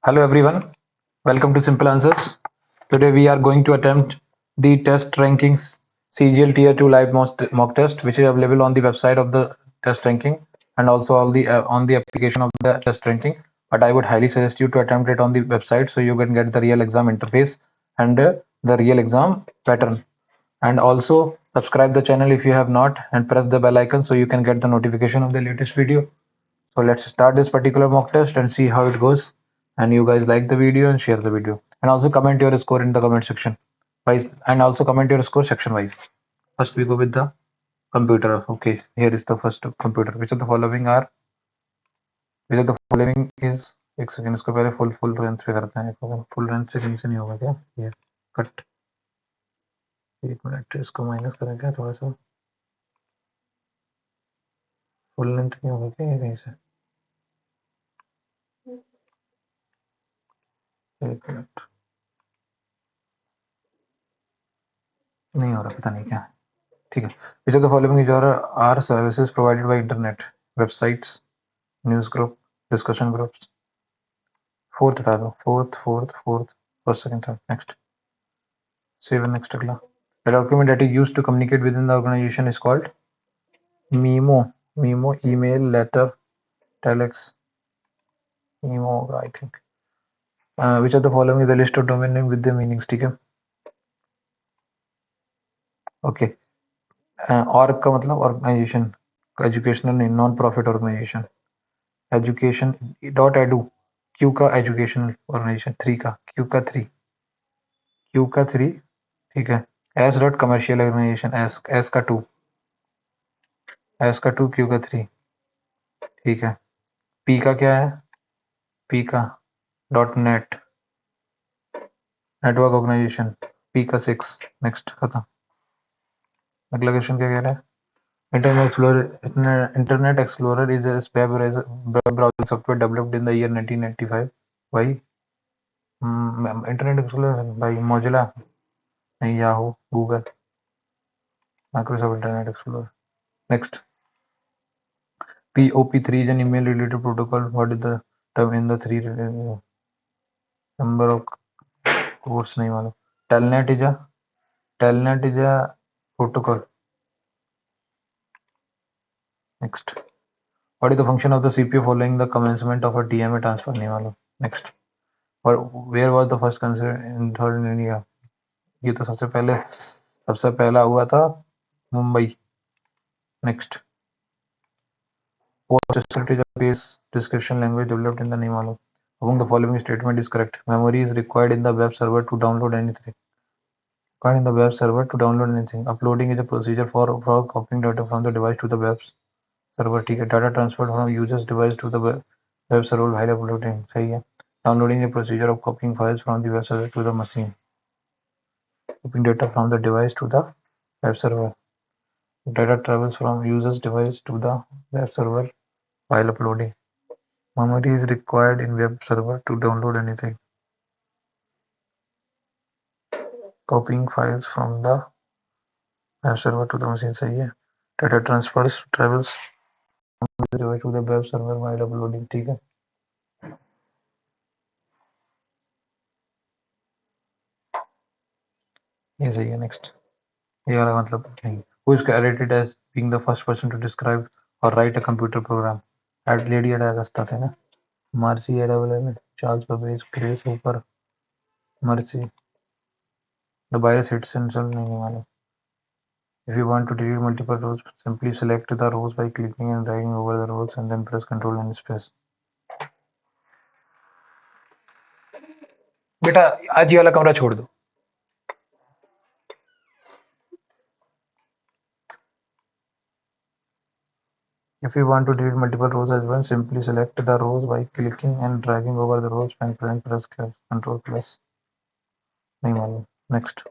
Hello everyone, welcome to Simple Answers. Today we are going to attempt the test rankings CGL Tier 2 live mock test which is available on the website of the test ranking and also all the on the application of the test ranking. But I would highly suggest you to attempt it on the website so you can get the real exam interface and the real exam pattern. And also subscribe the channel if you have not and press the bell icon so you can get the notification of the latest video. So let's start this particular mock test and see how it goes. And you guys like the video and share the video. And also comment your score in the comment section. And also comment your score section wise. First we go with the computer. Okay, here is the first computer. Which of the following are which of the following is एक second इसको पहले full range पे करते हैं full range से कहीं से नहीं होगा क्या ये कट एक मिनट इसको माइनस करें क्या थोड़ा सा फुल लेंथ नहीं होगा क्या ये कहीं से एक मिनट नहीं हो रहा पता नहीं क्या ठीक है which of the following is are services provided by internet websites news group discussion groups fourth हटा दो fourth first second third next seven next अगला the document that is used to communicate within the organization is called memo email letter telex memo I think which of the following is the list of domain name with the meanings ठीक है okay org का मतलब organization educational नहीं non profit organization education dot edu Q का educational organisation Q का three ठीक है S dot commercial organisation S का टू क्यू का थ्री ठीक है पी का क्या है पी का dot net network organisation P का सिक्स नेक्स्ट खत्म अगला क्वेश्चन क्या कह रहा है internet explorer is a web browsing software developed in the year 1995 भाई इंटरनेट एक्सप्लोरर भाई मोजिला नहीं Yahoo Google Microsoft internet explorer next POP3 is an email related protocol. What is the term in the three number of course नहीं मालूम telnet is a protocol. Next, what is the function of the CPU following the commencement of a DMA transfer नहीं मालूम. Next, where was the first concert in third in India? ये तो सबसे पहला हुआ था Mumbai. Next, what strategy is a base description language developed in the नहीं मालूम. Among the following statement is correct. Memory is required in the web server to download anything. In the web server to download anything. Uploading is a procedure for copying data from the device to the web server. ठीक है. Data transferred from user's device to the web server while uploading. सही है. Downloading is a procedure of copying files from the web server to the machine. Copying data from the device to the web server. Data travels from user's device to the web server while uploading. Memory is required in web server to download anything. Copying files from the web server to the machine. सही है. Data travels from the device to the web server while uploading. ठीक है. ये सही है. Next ये वाला मतलब नहीं. Who is credited as being the first person to describe or write a computer program? Lady Ada Augusta थे ना. Marcy Ada Charles Babbage Grace Hooper Mercy. The virus hits himself नहीं मालूम. If you want to delete multiple rows, simply select the rows by clicking and dragging over the rows and then press Ctrl and space. बेटा आज ये वाला कमरा छोड़ दो. If you want to delete multiple rows as well, simply select the rows by clicking and dragging over the rows and press Ctrl plus. नहीं मालूम. Next,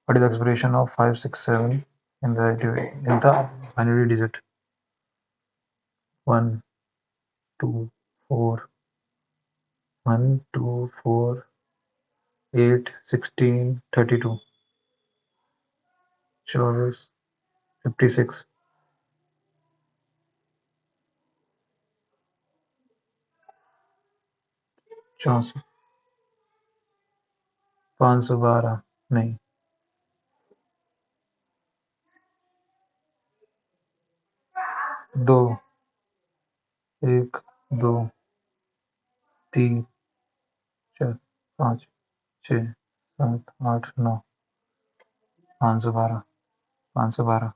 what is the expression of 5, 6, 7 in the binary digit? 1, 2, 4, 1, 2, 4, 8, 16, 32. Choice 56. 64, 512 नहीं, 2, 1, 2, 3, 4, 5, 6, 7, 8, 9, 512, 512,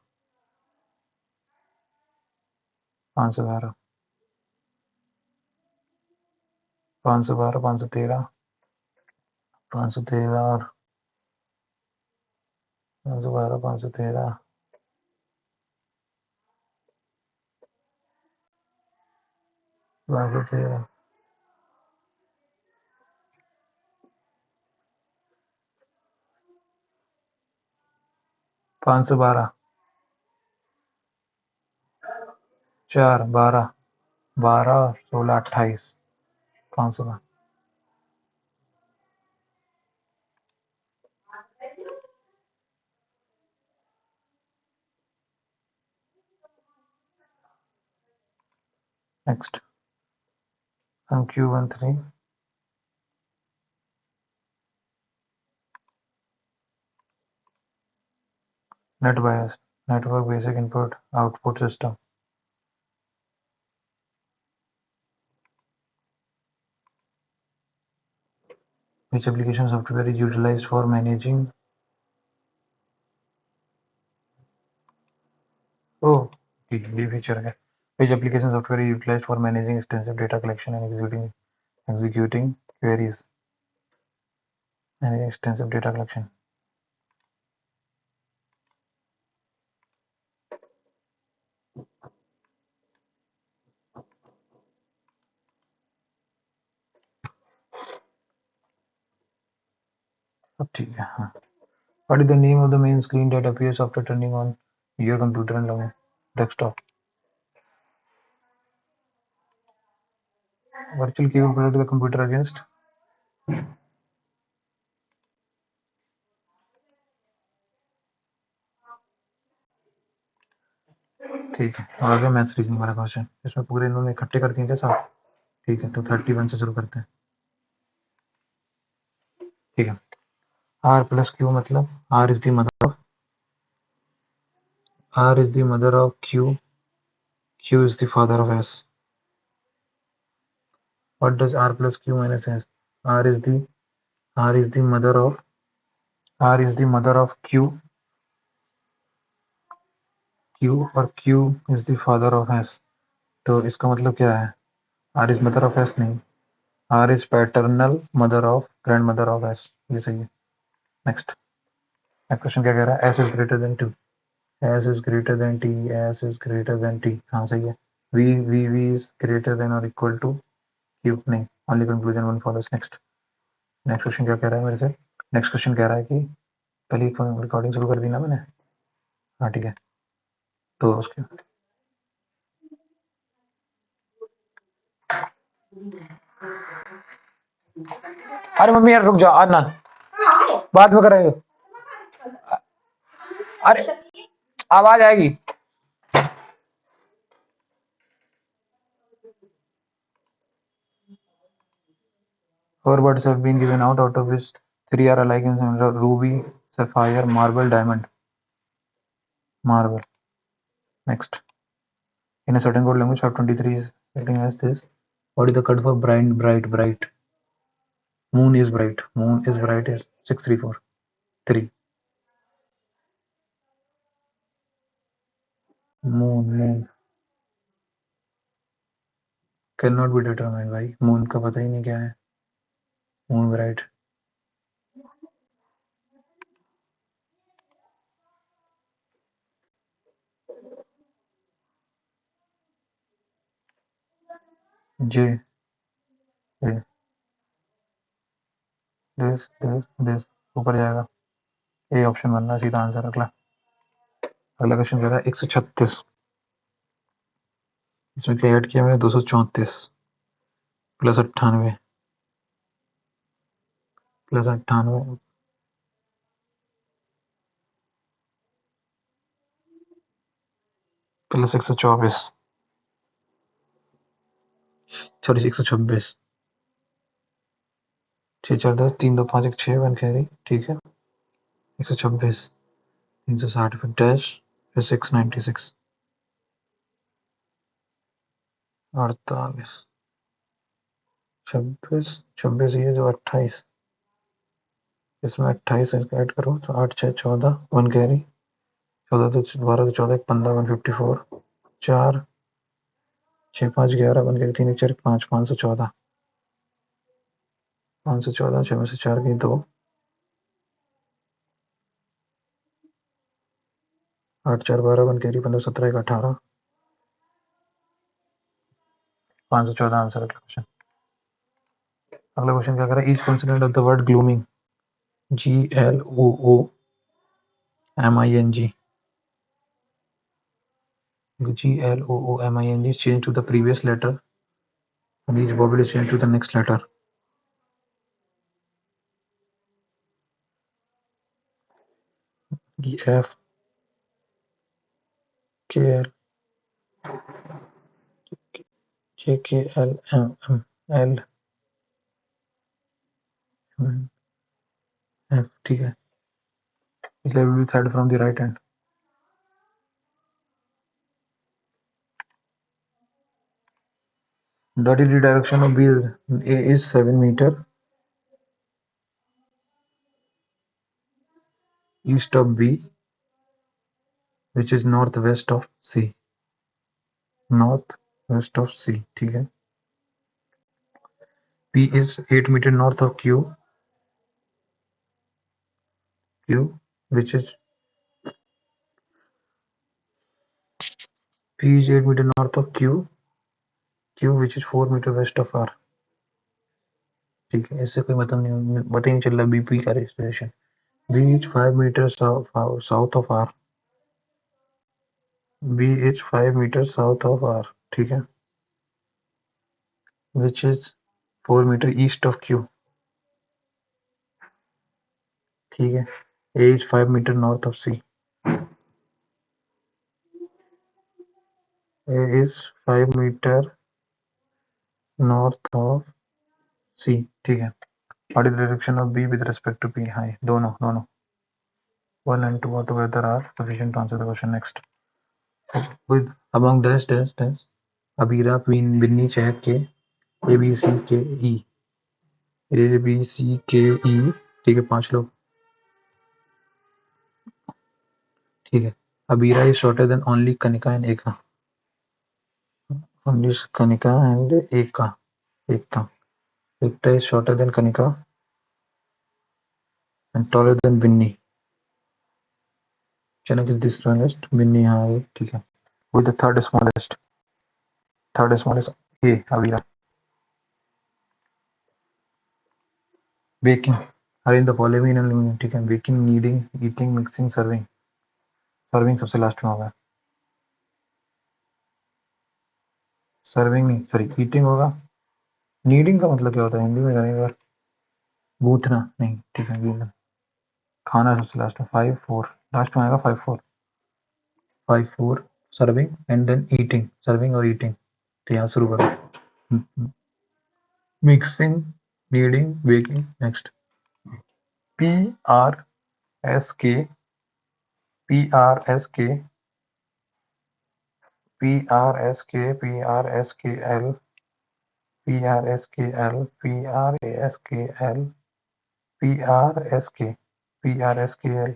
512, 512, 513, 513 और 512, 513, 513, 512, 4, 12, 12, 16, 28, 512. Next, from Q13, net bias, network basic input output system. Which application software is utilized for managing? Oh, ये feature है. Which application software is utilized for managing extensive data collection and executing queries? Managing extensive data collection. अब ठीक है. हाँ. What is the name of the main screen that appears after turning on your computer and logging desktop? Virtual keyboard protect the computer against. ठीक है. और आगे maths reasoning वाला question. इसमें पूरे इन्होंने इकट्ठे कर दिए थे साथ. ठीक है, तो 31 से शुरू करते हैं. ठीक है. R plus Q मतलब R is the mother of Q. Q is the father of S. What does R plus Q minus S? R is the mother of Q. Q और Q is the father of S. तो इसका मतलब क्या है? R is mother of S नहीं. R is paternal mother of grandmother of S. ये सही है. Next. नेक्स्ट क्वेश्चन क्या कह रहा है? S is greater than 2. S is greater than T. S is greater than T. हाँ सही है. V is greater than or equal to Q नहीं. Only conclusion one follows. Next. Next question क्या कह रहा है मेरे से? नेक्स्ट क्वेश्चन कह रहा है कि पहले रिकॉर्डिंग शुरू कर दी ना मैंने. हाँ ठीक है. तो उसके अरे मम्मी यार रुक जाओ. आज ना बाद में करेंगे. अरे आवाज आएगी. Four birds have been given out of which three are alike in similar: ruby, sapphire, marble, diamond. Marble. Next. In a certain code language, 523 is written as this. What is the code for bright, bright, bright? Moon is bright. Moon is bright is 634. 3. Moon cannot be determined भाई. Moon का पता ही नहीं क्या है. Moon bright. J. A. This ऊपर जाएगा. A option बनना सीधा आंसर. अगला क्वेश्चन कह रहा है 136. इसमें क्या ऐड किया मैंने? 234 plus 98 plus 98 plus 124 sorry 126 6 4 10 3 2 5 1 6 one carry ठीक है 126 360 फिर डैश फिर 696 48 26 26 ये जो 28 इसमें 28 ऐड करो तो 8 6 14 वन कैरी 14 तो 12 तो 14 15 154 4 6 5 11 वन कैरी 3 4 5 514 514 6 में से 4 गई 2 8 4 12 वन कैरी 15 17 1 18 514 आंसर अगला क्वेश्चन। अगला क्वेश्चन क्या कर रहा है each consonant of the word glooming GLOOMING GLOOMING is changed to the previous letter and each vowel is changed to the next letter. E F K L J K L M M L M F ठीक है इसलिए we will start from the right hand. Dotted direction of B A is 7 meter east of B which is northwest of C. Northwest of C ठीक है P is 8 meter north of Q which is P is 8 meter north of Q which is 4 meter west of R. ठीक है इससे कोई मतलब नहीं पता ही नहीं चल रहा BP का registration B is 5 meters south of R. B is 5 meters south of R. ठीक है which is 4 meter east of Q. ठीक है A is 5 meter north of C. A is 5 meter north of C. ठीक है what is the direction of B with respect to P? High. दोनों 1 and 2 together are sufficient to answer the question. Next with among dash Abira Binni Chehak के A B C K E ठीक है 5 लोग ठीक है Abira is shorter than only Kanika and Eka. Only Kanika and Ekta. Ekta is shorter than Kanika and taller than Binni. Chanak is the strongest. Binni हाँ ये ठीक है with the third smallest A Abira. Baking arrange the following in aluminum ठीक है baking kneading eating mixing serving सबसे last में होगा serving नहीं सॉरी ईटिंग होगा नीडिंग का मतलब क्या होता है हिंदी में जाने बार गूंथना नहीं ठीक है गूंथना खाना सबसे लास्ट में 5 4 लास्ट में आएगा 5 4 serving and then eating serving और ईटिंग तो यहाँ शुरू करो mixing kneading baking next PRSK PRSK PRSK PRSKL PRSKL PRASKL PRSK PRSKL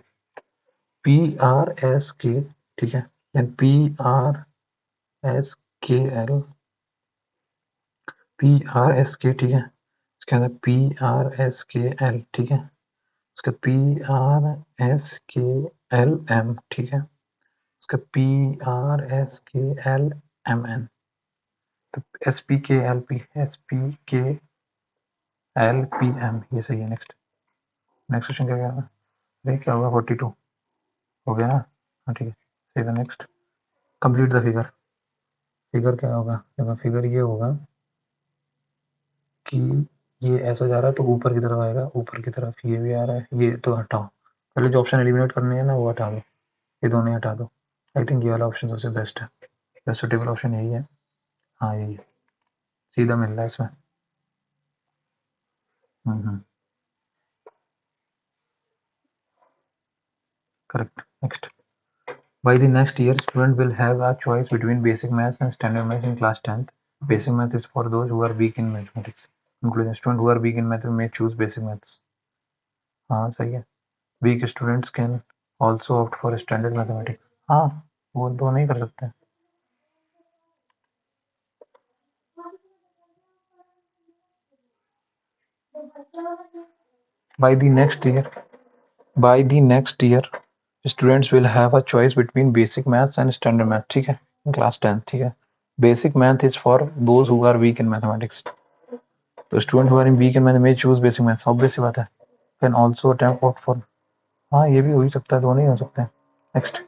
PRSK ठीक है एंड PRSKL PRSK ठीक है इसके अंदर PRSKL ठीक है इसका PRSKLM ठीक है इसका PRSKLMN तो SPKLPM ये सही है नेक्स्ट क्वेश्चन क्या कहना है क्या होगा 42 हो गया ना हाँ ठीक है सही है नेक्स्ट कंप्लीट द फिगर क्या होगा देखो फिगर ये होगा कि ये ऐसा जा रहा है तो ऊपर की तरफ आएगा ऊपर की तरफ ये भी आ रहा है ये तो हटाओ पहले जो ऑप्शन एलिमिनेट करने हैं ना वो हटा दो ये दोनों हटा दो आई थिंक ये वाला ऑप्शन सबसे बेस्ट है बेस्ट सुटेबल ऑप्शन यही है हाँ यही है सीधा मिल रहा है इसमें Correct. Next. By the next year, student will have a choice between basic maths and standard maths in class 10th. Basic math is for those who are weak in mathematics. Including students who are weak in math may choose basic maths. हाँ सही है. Weak students can also opt for standard mathematics. हाँ वो दो नहीं कर सकते. By the next year, students will have a choice between basic maths and standard math. ठीक है. In class 10th. ठीक है. Basic math is for those who are weak in mathematics. तो student who are weak in math may choose basic maths. Obvious सी बात है. Can also attempt opt for. हाँ ये भी हो ही सकता है, दोनों ही हो सकते हैं. नेक्स्ट.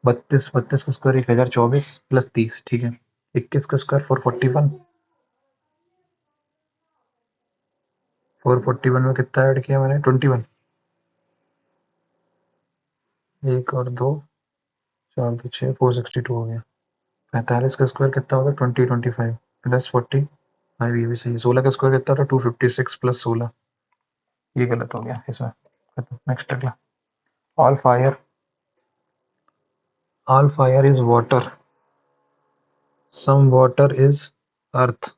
32 का स्क्वायर 1024 प्लस 30. ठीक है. 21 का स्क्वायर 441. 441 में कितना ऐड किया मैंने? 21. एक और दो, 4 2 6, 462 हो गया. 45 का स्क्वायर कितना होगा? 2025 प्लस 45. ये भी सही है. 16 का स्क्वायर कितना था? 256 प्लस 16. ये गलत हो गया इसमें. नेक्स्ट अगला. All fire is water. Some water is earth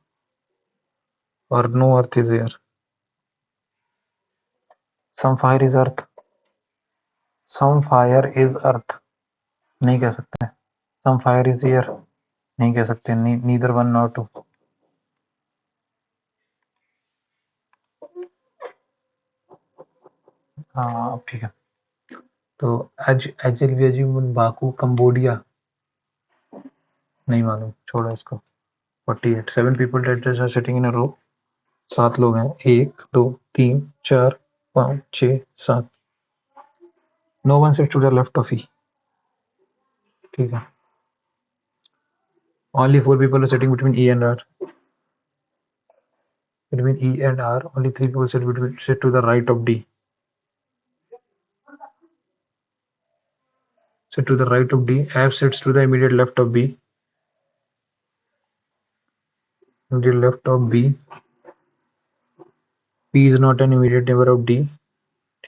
और no earth is air. Some fire is earth. Some fire is earth नहीं कह सकते. सम फायर इज एयर नहीं कह सकते. Neither one not two. हाँ ठीक है. तो एजिल बाकू कंबोडिया नहीं मालूम, छोड़ो इसको. 48. 7 people that are sitting in a row. 7 लोग हैं. 1 2 3 4 5 6 7. No one sits to the left of E. ठीक है. Only 4 people are sitting between E and R. Between E and R, only 3 people sit to the right of D. Sit to the right of D. F sits to the immediate left of B. Immediate left of B. P is not an immediate neighbor of D.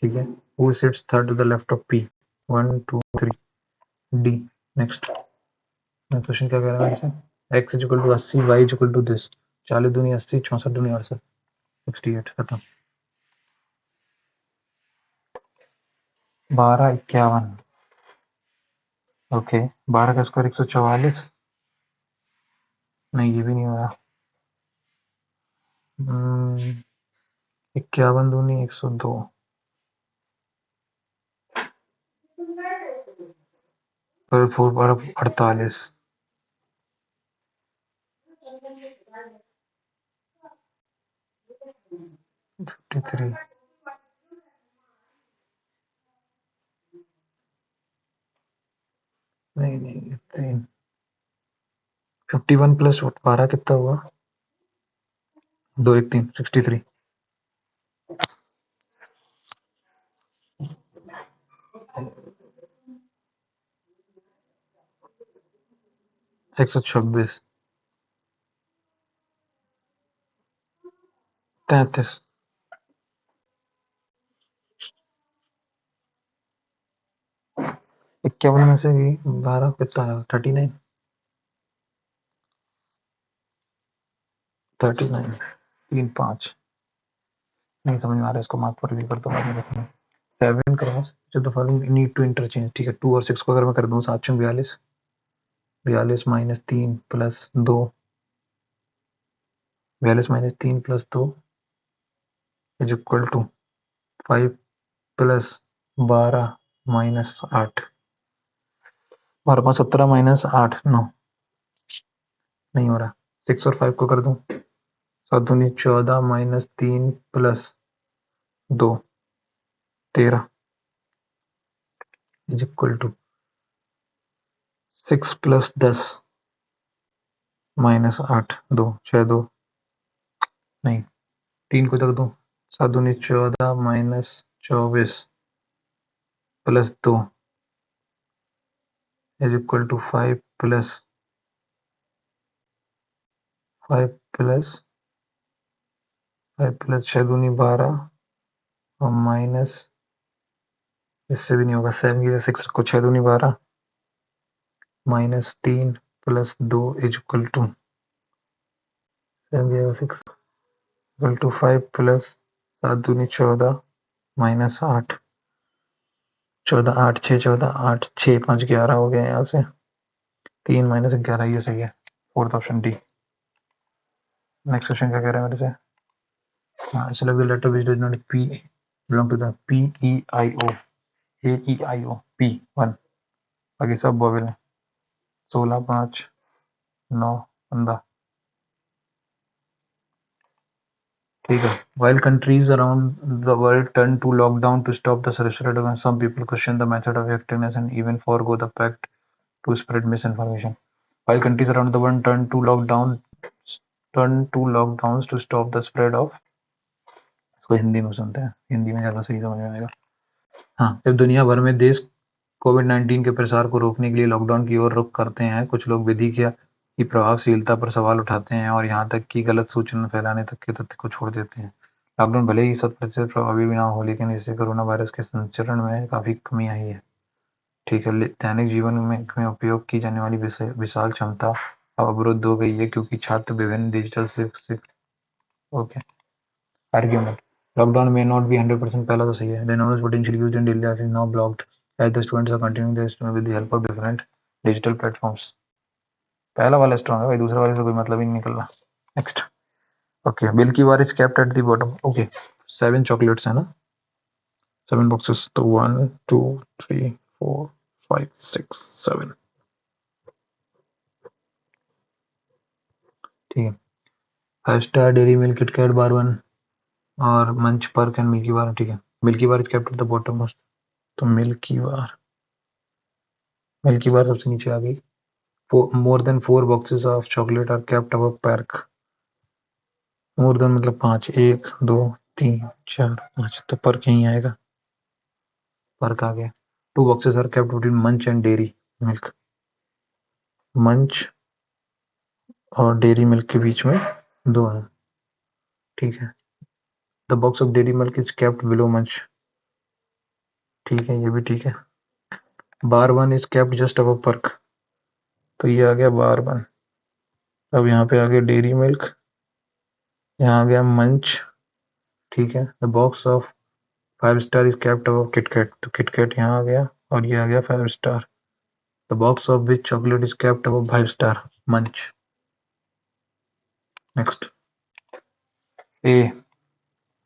ठीक है. Who sits third to the left of P? 1 2 3 D. Next. Question क्या कह रहा है इसे? x is equal to 80, y is equal to this. 40 दूनी 80, 64 दूनी 68. 68 खत्म. 1251. ओके. 12 का स्क्वायर 144. नहीं ये भी नहीं हो रहा. 51 दूनी 102 और 4 बार 48. 53. नहीं 3. 51 प्लस 12 कितना हुआ? 2 1 3 63. एक सौ 26. 33. 51 में से 12 कितना है? 39. 39. 3 5 नहीं समझ में आ रहा है. इसको मार्क पर कर दो. बाद में देखना. 7 क्रॉस जो the following need to interchange. ठीक है. 2 और 6 को अगर मैं कर दूं 7 42. 42 minus 3 plus 2. 42 minus 3 plus 2 is equal to 5 plus 12 minus 8. 12 5 17 minus 8 9. नहीं हो रहा. 6 और 5 को कर दूं. 7 दूनी 14 minus 3 plus 2 13 is equal to 6 plus 10 minus 8 2 6 2 नहीं 3 को रख दूं. 7 दूनी 14 minus 24 plus 2 is equal to 5 plus 5 plus 5 plus 6 दूनी 12 और माइनस इससे भी नहीं होगा। 7 की 6 को 6 दूनी 12 -3 + 2 = 7 की 6 = 5 + 7 दूनी 14 -8 14 8 6 14 8 6 5 11 हो गया यहाँ से 3 - 11 ये सही है। Fourth option D. Next question क्या कह रहा है मेरे से? select the letter which does not P belong to the P E I O A E I O P 1 बाकी सब वोवेल है। 16 5 9 15 ठीक है। While countries around the world turn to lockdown to stop the spread, some people question the method of effectiveness and even forego the pact to spread misinformation. While countries around the world turn to lockdowns to stop the spread of, इसको हिंदी में सुनते हैं, हिंदी में ज़्यादा सही समझ में आएगा। हाँ, जब दुनिया भर में देश कोविड-19 के प्रसार को रोकने के लिए लॉकडाउन की ओर रुख करते हैं, कुछ लोग विधि की प्रभावशीलता पर सवाल उठाते हैं और यहाँ तक कि गलत सूचना फैलाने तक के तथ्य को छोड़ देते हैं। लॉकडाउन भले ही 100% प्रभावी भी ना हो, लेकिन इससे कोरोना वायरस के संचरण में काफ़ी कमी आई है। ठीक है, दैनिक जीवन में उपयोग की जाने वाली विशाल क्षमता अब अवरुद्ध हो गई है क्योंकि छात्र विभिन्न डिजिटल से okay argument lockdown may not be 100% पहला तो सही है। The enormous potential used in daily life is now blocked as the students are continuing their study with the help of different digital platforms. पहला वाला strong है भाई, दूसरे वाले से कोई मतलब ही नहीं निकल रहा। Next okay, milky bar is kept at the bottom. Okay 7 chocolates है ना, 7 बॉक्सेस, तो 1 2 3 4 5 6 7 ठीक है। 5 स्टार, डेयरी मिल्क, किटकैट, बार 1 और मंच पर्क एंड मिल्की बार। ठीक है, milky bar is kept at the bottom most, तो मिल्की बार सबसे नीचे आ गई। More than 4 boxes of chocolate are kept above park. More than मतलब 5, 1 2 3 4 5, तो पर्क यहीं आएगा, पर्क आ गया। 2 boxes are kept between Munch and Dairy Milk. मंच और डेयरी मिल्क के बीच में 2 है। ठीक है। The box of dairy milk is kept below मंच। ठीक है, ये भी ठीक है। Bar 1 is kept just above perk, तो ये आ गया बार 1। अब यहाँ पे आ गया डेयरी मिल्क, यहाँ आ गया मंच। ठीक है। The box of 5 star is kept above KitKat, तो किटकैट यहाँ आ गया और ये आ गया 5 star. The box of which chocolate is kept above 5 star, Munch. Next A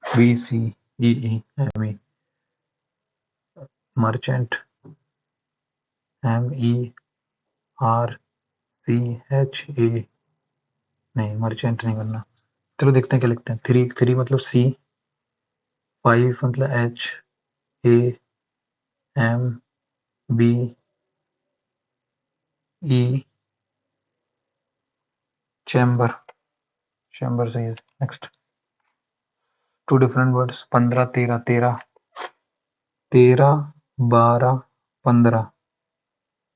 B C E M E merchant M E R C H A, नहीं merchant नहीं करना। चलो देखते हैं क्या लिखते हैं। 3 मतलब सी, 5 मतलब H, A M B E, chamber, chamber सही है। नेक्स्ट 2 डिफरेंट वर्ड्स 15 13 13 13 12 15,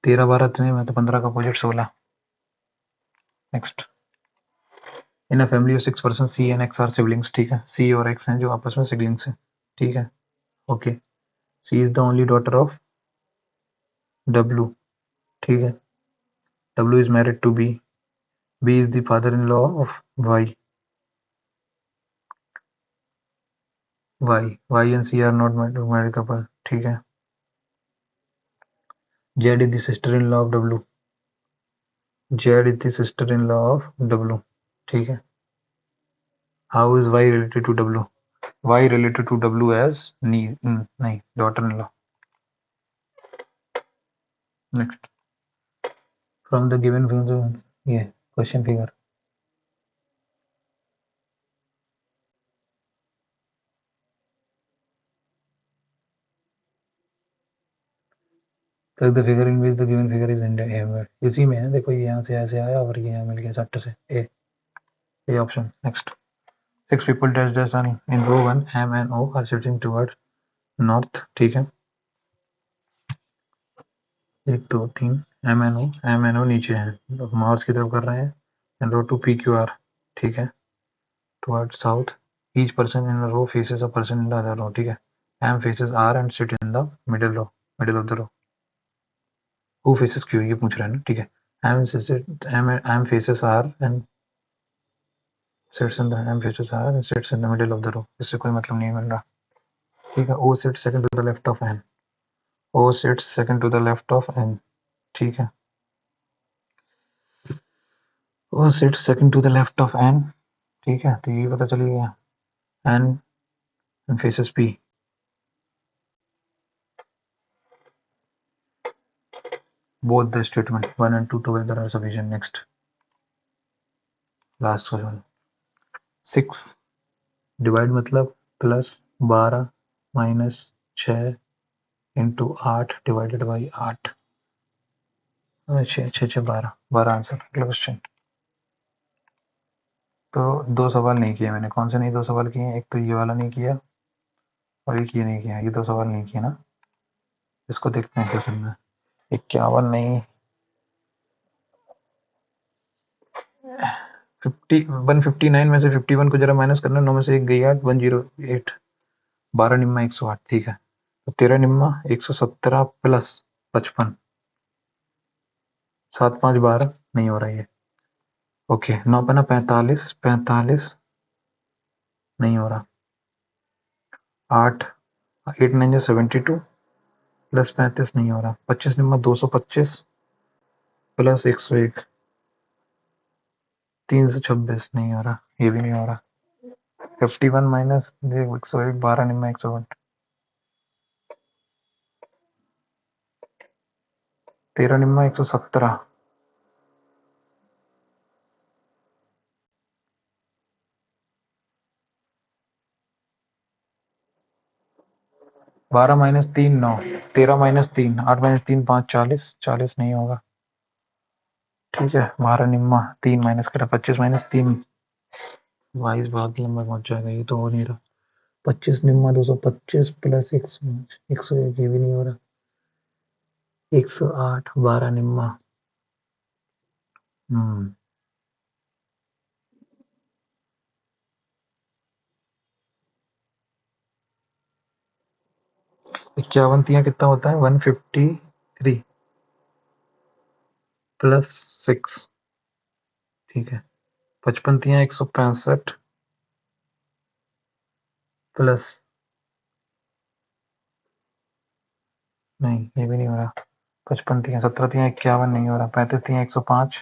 13 12 इतने में, तो 15 का opposite 16। Next in a family of 6 person C and X R siblings. ठीक है, सी और एक्स हैं जो आपस में सिबलिंग्स हैं। ठीक है। Okay, C is the only daughter of W. ठीक है, W is married to B, B is the father in law of Y, Y and C are not married couple. ठीक है। Z is the sister in law of W, Z is the sister in law of W. ठीक है। How is Y related to W, Y related to W as नहीं daughter in law. Next from the given ये question figure तक the figure in which the given figure is ended, इसी में है। देखो ये यहाँ से ऐसे आया और ये यहाँ मिल गया सट्ट से, A option. Next 6 people dash in row 1 M and O are shifting toward north। ठीक है, 1 2 3 M and O नीचे हैं, मार्स की तरफ कर रहे हैं। And row 2 PQR। ठीक है, toward south. Each person in row faces a person in the other row. ठीक है, M faces R and sit in the middle of the row. Who faces Q ये पूछ रहा है ना, ठीक है. M faces R and sits in the M faces R and sits in the middle of the row. इससे कोई मतलब नहीं मिल रहा, ठीक है. O sits second to the left of N. O sits second to the left of N, ठीक है. O sits second to the left of N, ठीक है. तो ये पता चली गया. N faces P. Both the statement 1 and 2 together are sufficient. Next, last question. 6 divide मतलब +12 -6 इंटू 8 डिवाइडेड बाई 8. 6 6 6 12 12 आंसर. अगला क्वेश्चन. तो 2 सवाल नहीं किए मैंने. कौन से नहीं 2 सवाल किए? एक तो ये वाला नहीं किया और एक ये नहीं किया. ये 2 सवाल नहीं किए ना. इसको देखते हैं क्या करना है. 51 नहीं, 159 में से 51 को जरा माइनस करना. 9 में से 1 गई 8, 108. 12 निम्मा 108, ठीक है. तो 13 निम्मा 117 प्लस 55, 7 5 12 नहीं हो रहा है ये. ओके. 9 पना 45, 45 नहीं हो रहा. 8 8 9 72 प्लस 35 नहीं हो रहा. 25 निम्मा 225 प्लस 101 326 नहीं हो रहा. ये भी नहीं हो रहा. 51 माइनस 101 12 निम्मा 108. 13 निम्मा 117. 12 माइनस 3 9. 13 माइनस 3 8 माइनस 3 5 40 40 नहीं होगा, ठीक है. 12 निम्मा 3 माइनस करा. 25 माइनस 3 22 भाग लंबा पहुंच जाएगा. ये तो हो नहीं रहा. 25 निम्मा 225 प्लस 101 ये भी नहीं हो रहा. 108 12 निम्मा 51 तिया कितना होता है? 153 प्लस 6, ठीक है. 55 तिया 165 प्लस, नहीं ये भी नहीं हो रहा. 55 तिया 17 तिया 51 नहीं हो रहा. 35 तिया 105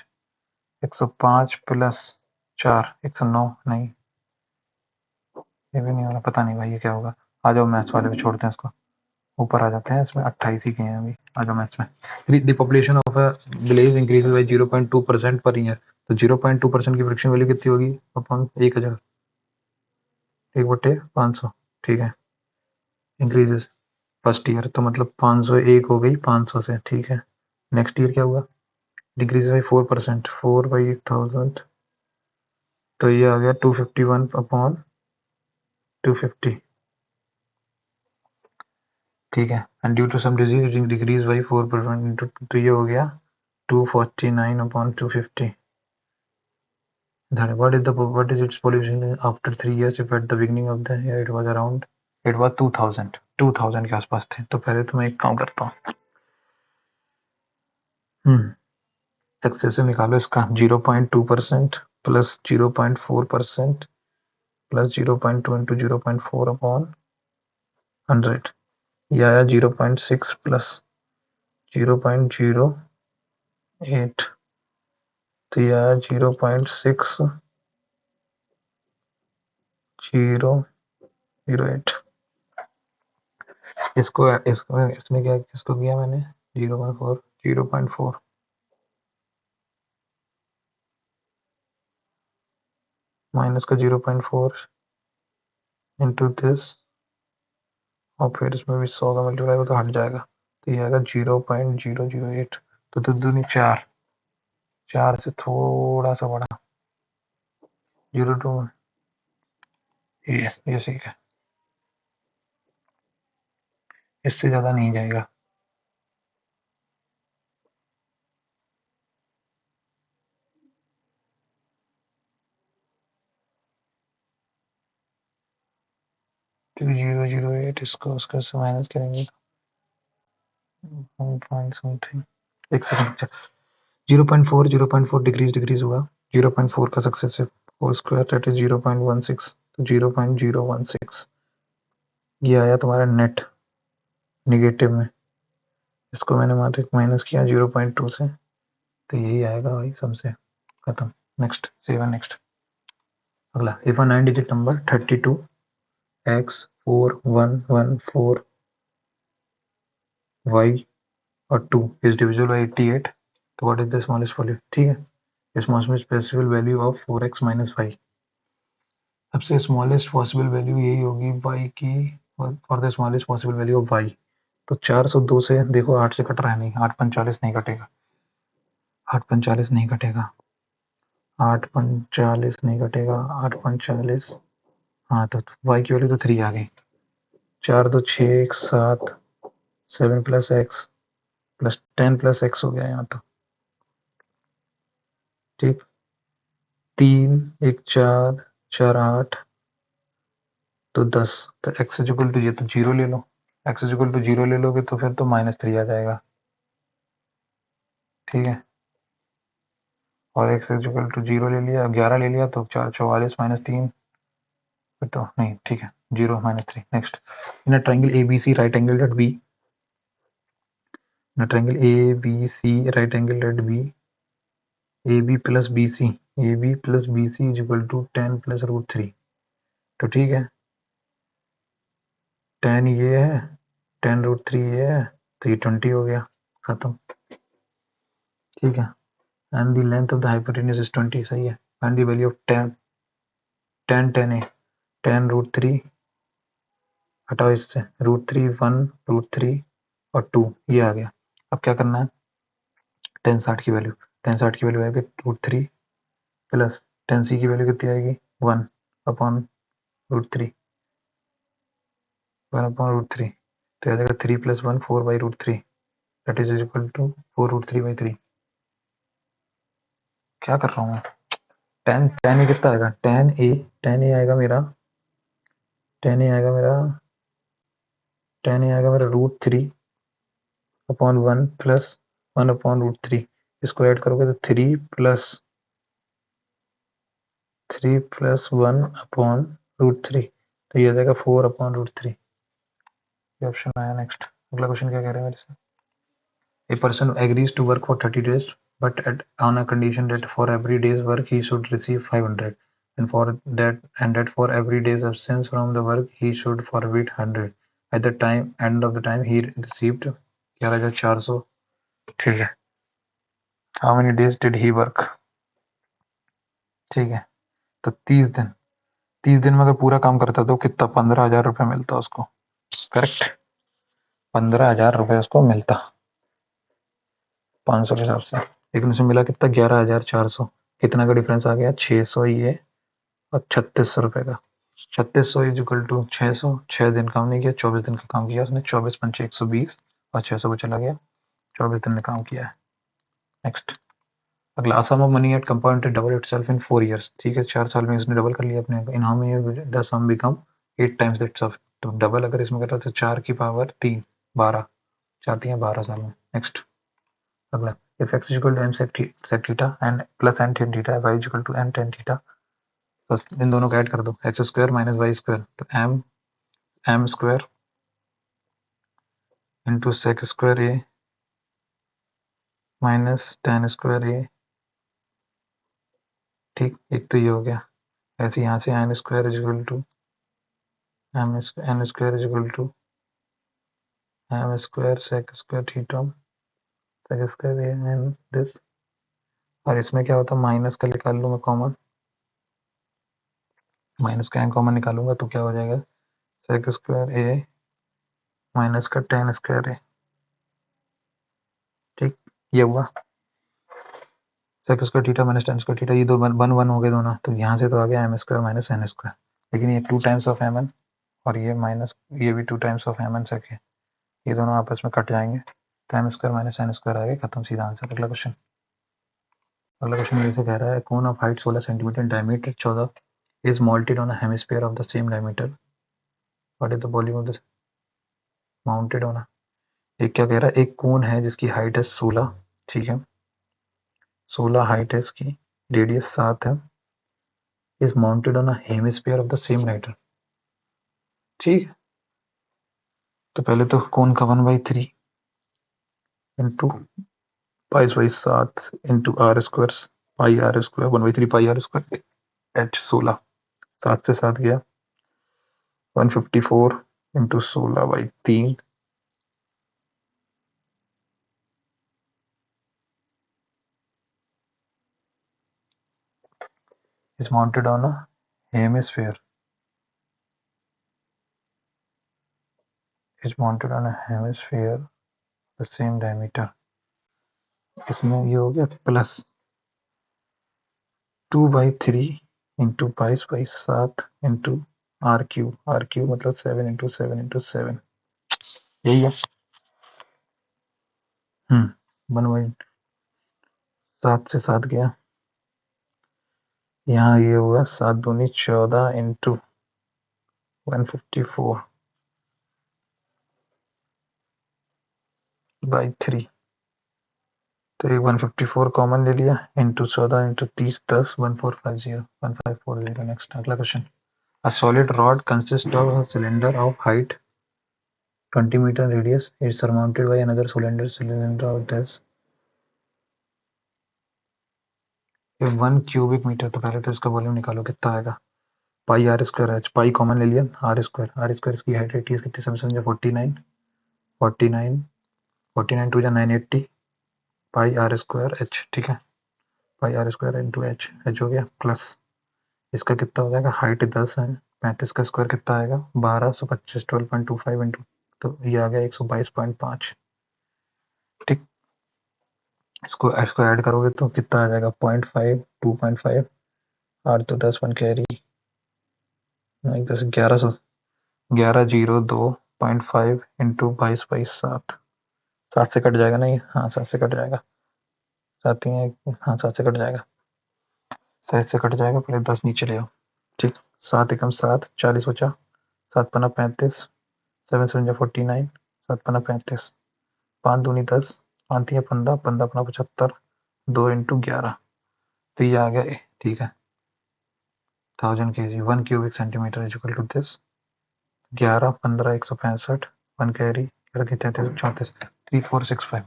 105 प्लस 4 109 नहीं, ये भी नहीं हो रहा. पता नहीं भाई ये क्या होगा. आ जाओ मैथ्स वाले पे छोड़ते हैं इसको. ऊपर आ जाते हैं. इसमें 28 ही के हैं अभी. आ जाओ मैथ्स में. The population of a village increase by 0.2% per year. तो 0.2% की फ्रिक्शन वैल्यू कितनी होगी? अपन 1000 1/500, ठीक है. इंक्रीजेस फर्स्ट ईयर तो मतलब 501 हो गई 500 से, ठीक है. नेक्स्ट ईयर क्या हुआ? Decrease by 4%, 4/1000. तो ये आ गया 251/250, ठीक है. And due to some disease decrease by 4%, तो ये हो गया 249/250. What is its pollution after 3 years if at the beginning of the year it was around, it was 2000 के आसपास थे. तो पहले तो मैं एक काम करता हूँ. सक्सेसिव निकालो इसका. 0.2% प्लस 0.4% प्लस 0.2 इंटू 0.4/100. ये आया 0.6 प्लस 0.08. तो ये आया 0.6008. इसको इसको इसमें क्या किसको किया मैंने? 0.4 माइनस का 0.4 इंटू दिस और फिर इसमें भी 100 का मल्टीप्लाई हो तो हट जाएगा. तो ये आएगा 0.008. तो दूनी 4 4 से थोड़ा सा बड़ा 0.2. ये सही है. इससे ज़्यादा नहीं जाएगा. 2008 इसको उसका से माइनस करेंगे 1 पॉइंट समथिंग। एक सेकंड, 0.4 डिग्रीज हुआ। 0.4 का successive whole square that is 0.16, तो 0.016 ये आया तुम्हारा नेट निगेटिव में। इसको मैंने माइनस किया 0.2 से, तो यही आएगा भाई सबसे। खत्म। Next, seven. नेक्स्ट अगला, if a 9 digit number 32x4114y और 2 is divisible by 88, तो what is the smallest value? ठीक है, smallest possible value of 4x minus y, सबसे स्मॉलेस्ट पॉसिबल वैल्यू यही होगी y की, for the smallest possible value of y। तो 402 से देखो 8 से कट रहा है, नहीं 8 नहीं कटेगा, 8 नहीं कटेगा, 8 नहीं कटेगा, 8 हाँ, तो y की वैल्यू तो 3 आ गई। 4 2 6 1 7, 7 plus x plus 10 plus x हो गया यहाँ तो। ठीक, 3 1 4 4 8, तो 10, तो x इज इक्वल टू, ये तो 0 ले लो, x इज इक्वल टू 0 ले लोगे तो फिर तो -3 आ जाएगा। ठीक है, और x इज इक्वल टू 0 ले लिया, 11 ले लिया, तो 4 44 -3, फिर तो नहीं। ठीक है, 0 -3। Next, in a triangle A B C right angle at B, in a triangle A B C right angle at B, A B plus B C, A B plus B C is equal to 10 plus √3। तो ठीक है, 10 ये है, 10 √3 ये है, तो ये 20 हो गया। खत्म। ठीक है, and the length of the hypotenuse is 20, सही है। एंड द वैल्यू ऑफ 10 10 10 है, 10 √3 हटाओ इससे, √3 1 √3 और 2 ये आ गया। अब क्या करना है, 10 60 की वैल्यू, 10 60 की वैल्यू आएगी √3 प्लस 10 c की वैल्यू कितनी आएगी, 1 अपॉन √3, 1 अपॉन √3, तो आ जाएगा 3 + 1 4/√3, दैट इज इक्वल टू 4 √3/3। क्या कर रहा हूँ मैं, 10 ए कितना आएगा, 10 ए आएगा मेरा, 10 ए आएगा मेरा, 10 ए आएगा मेरा √3 अपॉन 1 प्लस 1 अपॉन √3, इसको ऐड करोगे तो 3 + 1 अपॉन √3, तो ये आ जाएगा 4 अपॉन √3। ये ऑप्शन आया। नेक्स्ट, अगला क्वेश्चन क्या कह रहे हैं मेरे से, A person agrees to work for 30 days, but on a condition that for every day's work he should receive 500, and that for every day's absence from the work he should forfeit 100. At the end of the time he received 11,400। ठीक है, how many days did he work? ठीक है, तो 30 दिन, 30 दिन में अगर पूरा काम करता तो कितना, 15,000 रुपये मिलता उसको। करेक्ट, 15,000 रुपये उसको मिलता 500 के हिसाब से। लेकिन उसे मिला कितना, 11,400। कितना का डिफरेंस आ गया, 600 ये और 3600 रुपये का। 3600 इज इक्वल टू 600, 6 दिन काम नहीं किया, 24 दिन का काम किया उसने, 24 पंचे 120 और 600 को चला गया, 24 दिन ने काम किया है। नेक्स्ट, अगला, sum of money at compounded double itself in 4 years। ठीक है, 4 साल में उसने डबल कर लिया अपने, in how many the sum become 8 times itself. तो डबल अगर इसमें करता तो 4 की पावर 3, 12, 4 3 12 साल में। नेक्स्ट, अगला, if x is equal to m sec theta and plus n tan theta, y is equal to m tan theta, तो इन दोनों को ऐड कर दो, x square minus Y square, तो m square into sec square A minus tan square A. ठीक, एक तो ये हो गया। ऐसे यहाँ से n square is equal to n square is equal to m square sec square theta sec square A and this, और इसमें क्या होता है, माइनस का निकाल लूँ मैं कॉमन, माइनस का कॉमन निकालूंगा तो क्या हो जाएगा, सेक स्क्वायर ए माइनस का tan स्क्वायर ए। ठीक, ये हुआ sec square theta minus tan square theta, ये दो वन हो गए दोनों, तो यहाँ से तो आ गया m square minus n square, लेकिन ये 2 टाइम्स ऑफ mn और ये माइनस, ये भी 2 टाइम्स ऑफ mn सेक है, ये दोनों आपस में कट जाएंगे, तो m square minus n square आ गया, खत्म, सीधा आंसर। अगला क्वेश्चन, अगला क्वेश्चन मेरे से कह रहा है, cone of height 16 centimetre, diameter 14 is molted on a hemisphere of the same diameter, what is the volume of this mounted on एक क्या कह रहा है, एक कोन है जिसकी हाइट है 16, ठीक है, 16 हाइट है इसकी, रेडियस 7 है, is mounted on a hemisphere of the same writer. ठीक है, तो पहले तो कोन का 1/3 into pi 7 into R square, pi R square 1/3 pi R square H 16, 7 से 7 गया 154 into 16/3 is mounted on a hemisphere, is mounted on a hemisphere the same diameter। इसमें ये हो गया plus 2/3 into 22/7 into R cube मतलब 7 into 7 into 7, यही है। 1/7 से 7 गया, यहाँ ये हुआ 7 दूनी 14 इंटू 154/3, तो ये 154 कॉमन ले लिया इंटू 14 इंटू 30 10 1450 नेक्स्ट अगला question. A solid rod consists of a cylinder of height 20 meter radius is surmounted by another cylinder of this 1 cubic meter। तो पहले तो इसका वॉल्यूम निकालो कितना आएगा, pi R square H, pi common ले लिया, आर स्क्वायर इसकी हाइट रेडियस कितनी, 7 49 49 two 980 pi R square H, ठीक है, pi R square into H, H हो गया प्लस इसका कितना हो जाएगा, हाइट 10 है, 35 का स्क्वायर कितना आएगा 1225 12.25 इंटू, तो ये आ गया 122.5, ठीक। इसको ऐड करोगे तो कितना आ जाएगा 0.5 2.5 8 तो 10 1 कैरी 10 1102.5 इंटू 22/7, 7 से कट जाएगा नहीं, हाँ 7 से कट जाएगा, 7 ही है, हाँ 7 से कट जाएगा, 7 से कट जाएगा, पहले 10 नीचे ले आओ, ठीक, 7 एकम 7 40 बचा, 7 पन्ना 35 7 7 49 7 पन्ना 35 5 दूनी 10 5 है 15 15 अपना 75 2 इंटू 11, तो ये आ गया, ठीक है, 1000 kg 1 cubic centimeter is equal to this 11 15 165 1 carry 33 34 3465।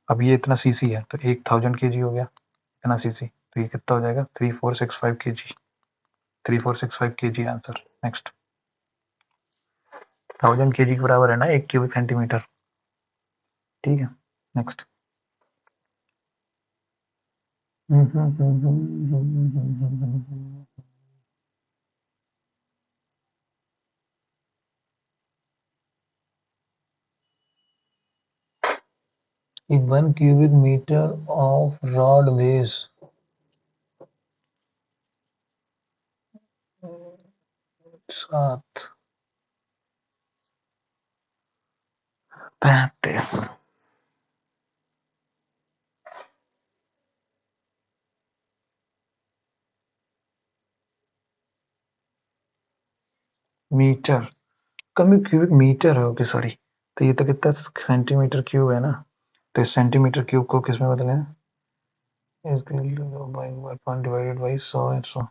अब ये इतना सीसी है तो 1000 kg हो गया, इतना सीसी, तो ये कितना हो जाएगा 3465 kg, 3465 kg answer. Next 1000 kg के बराबर है ना 1 क्यूबिक सेंटीमीटर, ठीक है। Next if 1 cubic meter of rod weighs 735 metre, कभी क्यूबिक मीटर है, ओके सॉरी, तो ये तो कितना सेंटीमीटर क्यूब है ना, तो इस सेंटीमीटर क्यूब को किस में बदलें, डिवाइडेड बाई 100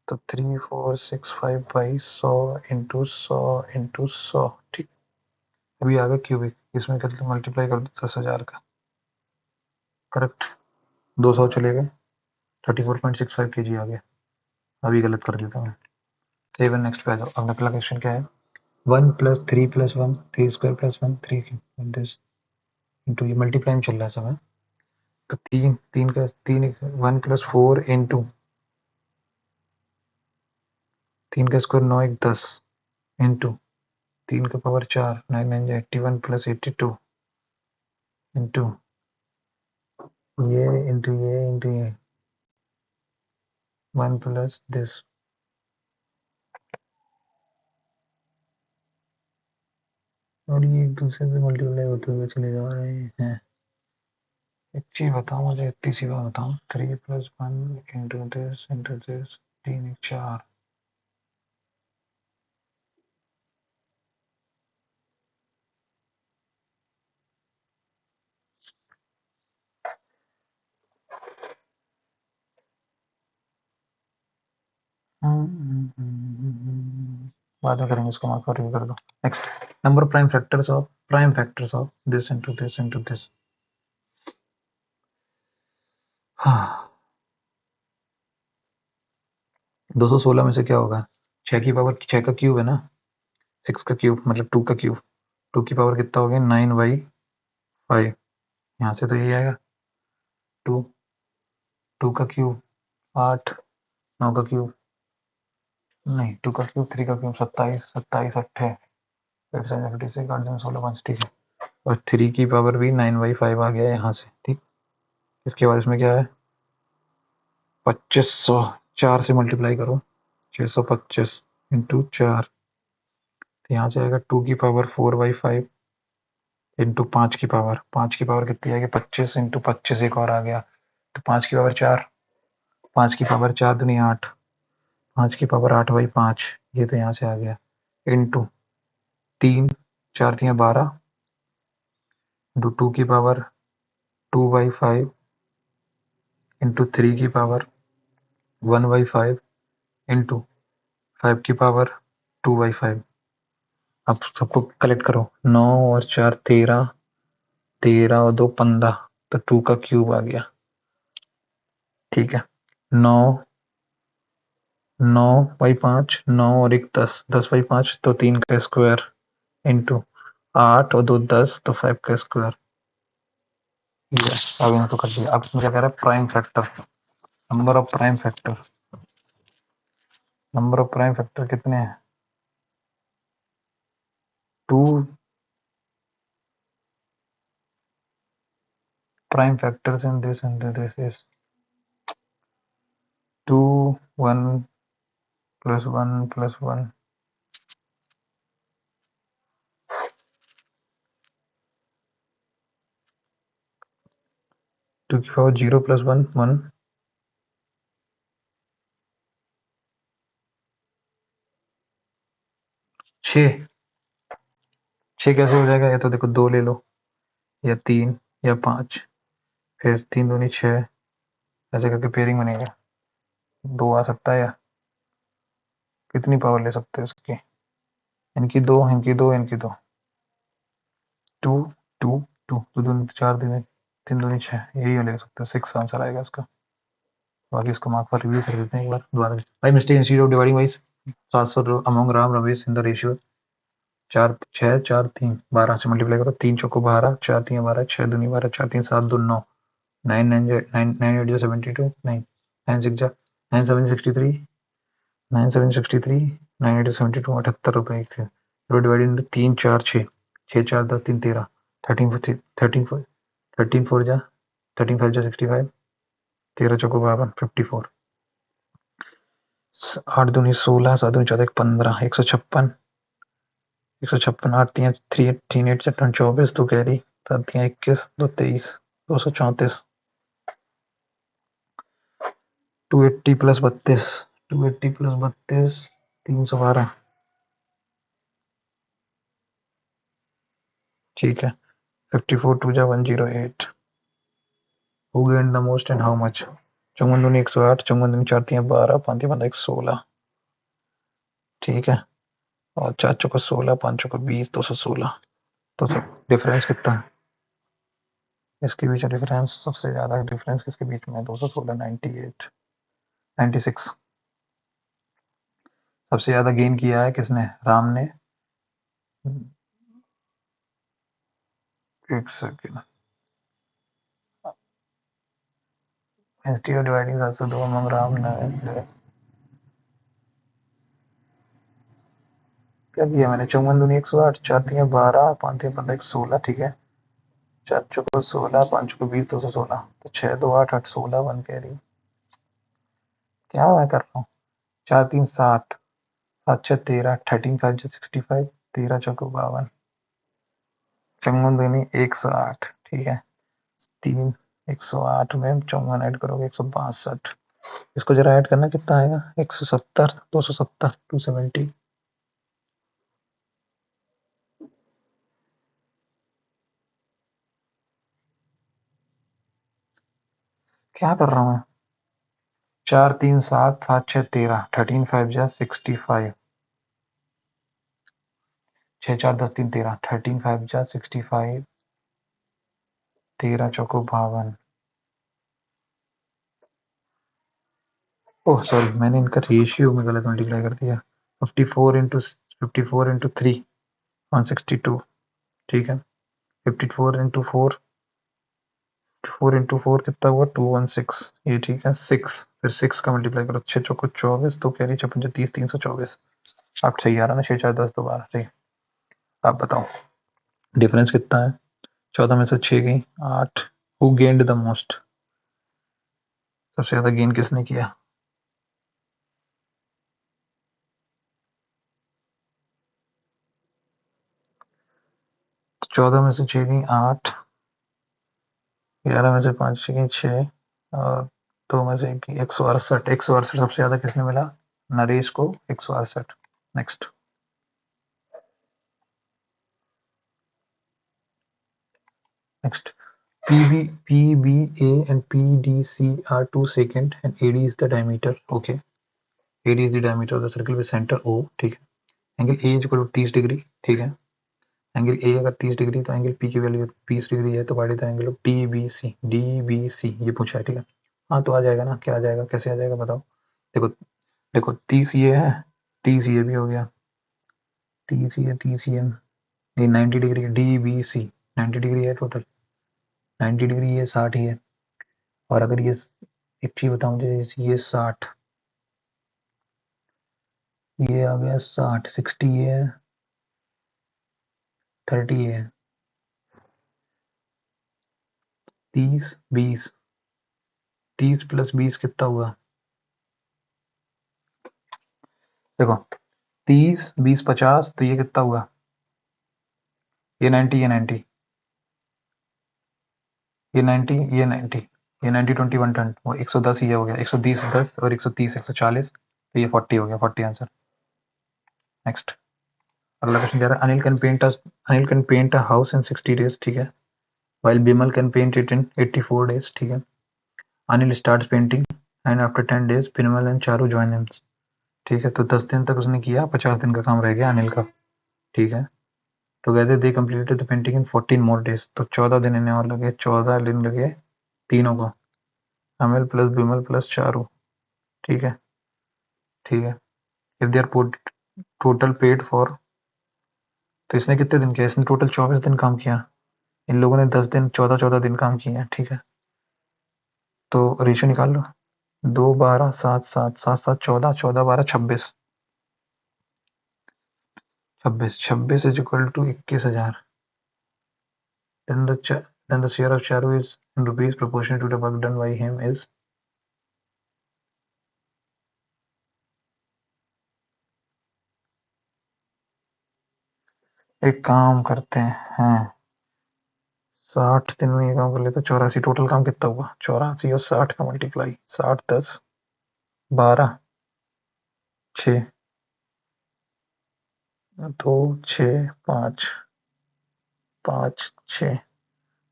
तो 3465/100 इंटू 100 ठीक। अभी आ गया क्यूबिक, इसमें कितना मल्टीप्लाई कर दो 10,000 का, करेक्ट, 200 चले गए 34.65 kg आ गया, अभी गलत कर देता हूँ। सेवन नेक्स्ट पे आ जाओ, अब अगला क्वेश्चन क्या है, 1 + 3 + 1 3² + 1 3 दिस इंटू, ये मल्टीप्लाई में चल रहा है समय, तो तीन तीन का तीन 1 + 4 इंटू 3 का स्क्वायर 9 1 10 इंटू 3 का पावर 4 9 9 81 + 82 इंटू ये इंटू ये 1 प्लस दिस, और ये एक दूसरे से मल्टीप्लाई होते हुए चले जा रहे हैं। एक चीज बताओ मुझे, इतनी सी बात बताओ, 3 + 1 इंटू दिस 3 1 4 बाद में करेंगे इसको, मार्क रिव्यू कर दो। Next, number prime factors of this into this into this. हाँ, 216 में से क्या होगा? 6 की पावर 6 का क्यूब है ना, 6 का क्यूब मतलब 2 का क्यूब। 2 की पावर कितना हो गया? 9/5। यहाँ से तो यही आएगा। 2 2 का क्यूब 8, 9 का क्यूब नहीं, 2 का क्यूब 3 का क्यूब 27, 27 अट्ठे 56, 16 5, ठीक है। और 3 की पावर भी 9/5 आ गया यहाँ से, ठीक। इसके बाद इसमें क्या है? 2500, 4 से मल्टीप्लाई करो, 625 इंटू 4। तो यहाँ से आएगा 2 की पावर 4/5 इंटू 5 की पावर कितनी आएगी? 25 इंटू 25 एक और आ गया, तो 5 की पावर 4, 5 की पावर 4 दूनी 8, 5 की पावर 8/5, ये तो यहाँ से आ गया, इंटू 3, 4 3 12 इंटू 2 की पावर 2/5 इंटू 3 की पावर 1/5 इंटू 5 की पावर 2/5। अब सबको कलेक्ट करो, 9 और 4 13, 13 और 2 15, तो 2 का क्यूब आ गया, ठीक है। 9, 9/5, 9 और 1 10, 10/5 तो 3 का स्क्वायर इंटू 8 और 2 10, तो 5 का स्क्वायर। ये अब इनको कर दिया। अब इसमें क्या कह रहा है? Prime factor, number of prime factor. Number of prime factor कितने हैं? 2 prime factors in this and this is 2 1 plus 1 plus 1, 2 की पावर 0 plus 1 1, 6। 6 कैसे हो जाएगा? या तो देखो 2 ले लो, या 3 या 5, फिर 3 दूनी 6, ऐसे करके पेयरिंग बनेगा। 2 आ सकता है, या कितनी पावर ले सकते हो इसकी? इनकी 2, इनकी 2, इनकी 2, 2 2 2, 2 दूनी 4 दूनी 3 दूनी 6, यही ले सकते हो। 6 आंसर आएगा इसका। बाकी इसको मार्क पर रिव्यू कर देते हैं एक बार दोबारा। By mistake institute of dividing by 700 among Ram Ramesh in the ratio 4 6 4 3 12 से मल्टीप्लाई करो। 3 चौको 12, 4 3 12, 6 दूनी 12, 4 3 7 2 9, 9 9 9 9 8 72, 9 9 6 9 7 63, 9 7 63, 9 8 72, 78 रुपए के। डिवाइड इंटू 3 4 6, 6 4 10 3 13, 13 13 13 4 जा 13 5 जा 65, 13 चौको 52, 54, 8 दूनी 16, 7 दूनी 14 15, 156, 156, 8 3 3 3 8 24, तो कैरी 7 3 21, 2 23, 234, 280 प्लस 32, 280 प्लस 32, 312, ठीक है। 54 2 जा 108। Who gain the most and how much? चौवन दूनी 108, चौवन दूनी 4 3 12, 5 3 16, ठीक है। और 4 चौको 16, 5 चौको 20, 216। तो सब डिफरेंस कितना है इसके बीच? डिफरेंस सबसे ज्यादा डिफरेंस किसके बीच में है? 216 98 96। सबसे ज्यादा गेन किया है किसने? राम ने। एक second, institute of dividing 702 among Ram ने क्या किया मैंने? चौवन दूनी 108, 4 3 12, 5 3 15 16, ठीक है। 4 चौको 16, 5 चौको 20, 216, तो 6 2 8 8 16, 1 कैरी। क्या मैं कर रहा हूँ? 4 3 7, 7 6 13, 13 5 65, 13 चौको 52, चौवन दूनी 108, ठीक है। 3 108 में चौवन ऐड करोगे 162। इसको जरा ऐड करना, कितना आएगा? 170, 270, 270। क्या कर रहा हूँ मैं? 4 3 7 7 6 13 13 5 जा 65 6 4 10 3 13 13 5 जा 65 13 चौको 52 ओह सॉरी मैंने इनका रेशियो में गलत मल्टीप्लाई कर दिया 54 इंटू 3 162 ठीक है 54 कितना हुआ 216 ये ठीक है 6 फिर 6 का मल्टीप्लाई करो 6 चौको 24 तो कह रही 56 30 324 आप सही आ रहा ना 6 4 10 दोबारा सही आप बताओ डिफरेंस कितना है 14 में से 6 गई 8 हु गेन्ड द मोस्ट सबसे ज्यादा गेन किसने किया 14 में से 6 गई 8 11 में से 5 गई 6 और 2 में से 168 सबसे ज्यादा किसने मिला नरेश को 168 next next PBA and PDC are 2 second and AD is the diameter. Okay. AD is the diameter of the circle with center O. ठीक है एंगल A इक्वल 30 डिग्री ठीक है एंगल A अगर 30 डिग्री तो एंगल P की value 20 degree है तो what is the angle of DBC ये पूछा है ठीक है हाँ तो आ जाएगा ना क्या आ जाएगा कैसे आ जाएगा बताओ देखो देखो 30 ये है 30 ये भी हो गया 30 ये ये 90 डिग्री DBC 90 डिग्री है टोटल 90 डिग्री ये 60 ही है और अगर ये एक चीज बताऊं मुझे ये 60 ये आ गया 60 60 ये है 30 ये है 30 20 30 प्लस 20 कितना हुआ देखो 30 20 50 तो ये कितना हुआ ये 90 ये 90 ये 90 ये 90 ये 90 20 110 वो 110 ये हो गया 110 10 और 130 140 तो ये 40 हो गया 40 आंसर नेक्स्ट अगला क्वेश्चन कह रहा है Anil can paint a house in 60 days ठीक है while Bimal can paint it in 84 days ठीक है Anil starts painting and after 10 days Bimal and Charu join him ठीक है तो 10 दिन तक उसने किया 50 दिन का काम रह गया अनिल का ठीक है together they completed the painting in 14 more days तो 14 दिन इन्हें और लगे 14 दिन लगे तीनों को अनिल प्लस बिमल प्लस चारू ठीक है ठीक है if they are total paid for तो इसने कितने दिन किया इसने टोटल 24 दिन काम किया इन लोगों ने 10 दिन 14 दिन काम किए हैं ठीक है तो रेशियो निकाल लो 2 12 7 7 7 7 14 14 12 26 26 26 is equal to 21,000 then the share of Charu is in rupees proportional to the work done by him is एक काम करते हैं 60 दिन में ये काम कर लेते 84 टोटल काम कितना हुआ 84 और 60 का मल्टीप्लाई 60 10 12 6 2 6 5 5 6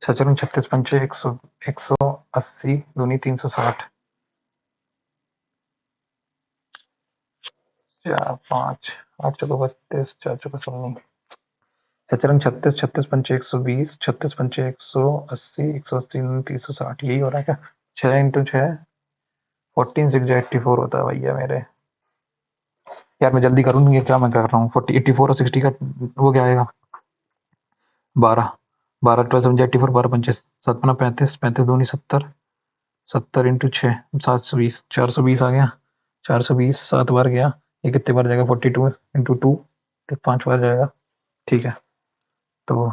सचरन 36 पंचे 180 दूनी 360 4 5 8 चौको 32 4 चौको 19 सचरन 36 36 पंचे 120 36 पंचे 180 180 360 यही हो रहा है क्या 6 इंटू 6 14 6 84 होता है भैया मेरे यार मैं जल्दी करूँ ये क्या मैं कर रहा हूँ 40 84 और 60 का वो क्या आएगा 12 12 12 समझे 84 12 पंचे 7 पना 35 35 दूनी 70 70 इंटू 6 720 420 आ गया 420 7 बार गया ये कितने बार जाएगा 42 इंटू 2 तो 5 बार जाएगा ठीक है तो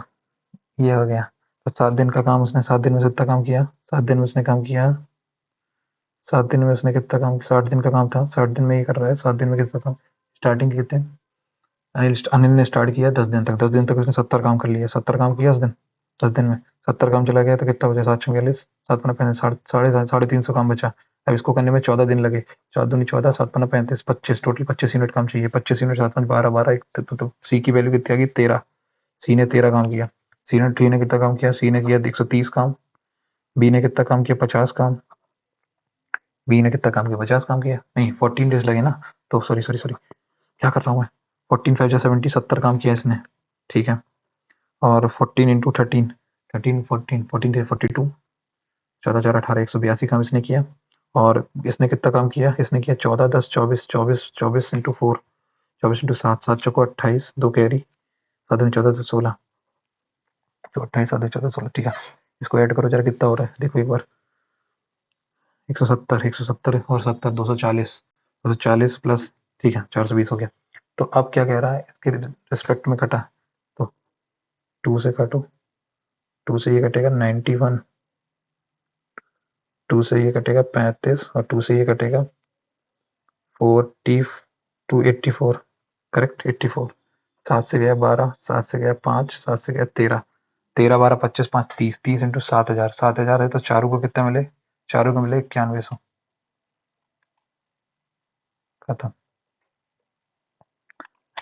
ये हो गया तो 7 दिन का काम उसने 7 दिन में कितना काम किया 7 दिन में उसने काम किया 7 दिन में उसने कितना काम 60 दिन का काम था 60 दिन में ये कर रहा है 7 दिन में कितना काम स्टार्टिंग कितने अनिल ने स्टार्ट किया 10 दिन तक उसने 70 काम कर लिया 70 काम किया उस दिन 10 दिन में 70 काम चला गया तो कितना बचा 740 7 पन्ना 35 साढ़े 300 काम बचा अब इसको करने में 14 दिन लगे 14 दूनी 14 7 पन्ना 35 25 टोटल 25 यूनिट काम चाहिए 25 यूनिट 7 5 12 12 तो सी की वैल्यू कितनी आ गई 13 सी ने 13 काम किया सी ने कितना काम किया सी ने किया 130 काम बी ने कितना काम किया 50 काम बी ने कितना काम किया, 50 काम किया, नहीं 14 डेज लगे ना, तो सॉरी सॉरी सॉरी, क्या कर रहा हूँ मैं, 14 5 जा 70, 70 काम किया इसने, ठीक है। और 14 इंटू 13, 13 14 14 डेज 42, 14 4 18, 182 काम इसने किया। और इसने कितना काम किया, इसने किया 14 10 24 24 24 इंटू 4, 24 इंटू 7, 7 चौको 28, 2 कैरी, 7 दूनी 14 16, तो 28 7 14 16, ठीक है। इसको ऐड करो जरा, कितना हो रहा है देखो एक बार, 170 170 और 70 240, 240 प्लस, ठीक है 420 हो गया। तो अब क्या कह रहा है, इसके रिस्पेक्ट में कटा, तो 2 से काटो, 2 से ये कटेगा 91, 2 से ये कटेगा 35 और 2 से ये कटेगा 40 टू 84, करेक्ट 84। 7 से गया 12, 7 से गया 5, 7 से गया 13, 13 12 25 5 30, 30 इंटू 7,000, 7,000 है तो चारों को कितने मिले, चारों को मिले 9100, खत्म।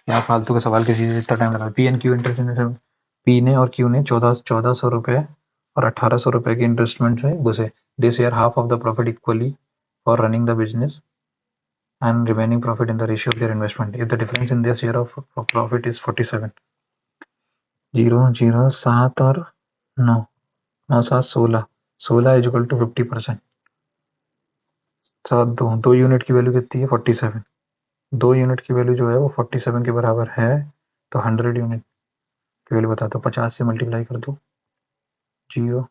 यहाँ फालतू के सवाल की चीज़ इतना टाइम लगा। P and Q interest, P ने और क्यू ने 1400 रुपये और 1800 रुपये की इन्वेस्टमेंट में घुसे। They share half of the profit equally for running the business and remaining profit in the ratio of their investment. If the difference in their share of profit is 47, 0 0 7 और 9, 9 7 16, 16 is equal to 50%। 7 2 unit की value कितनी है 47, 2 unit की value जो है वो 47 के बराबर है, तो 100 यूनिट की वैल्यू बता दो, 50 से मल्टीप्लाई कर दो, 0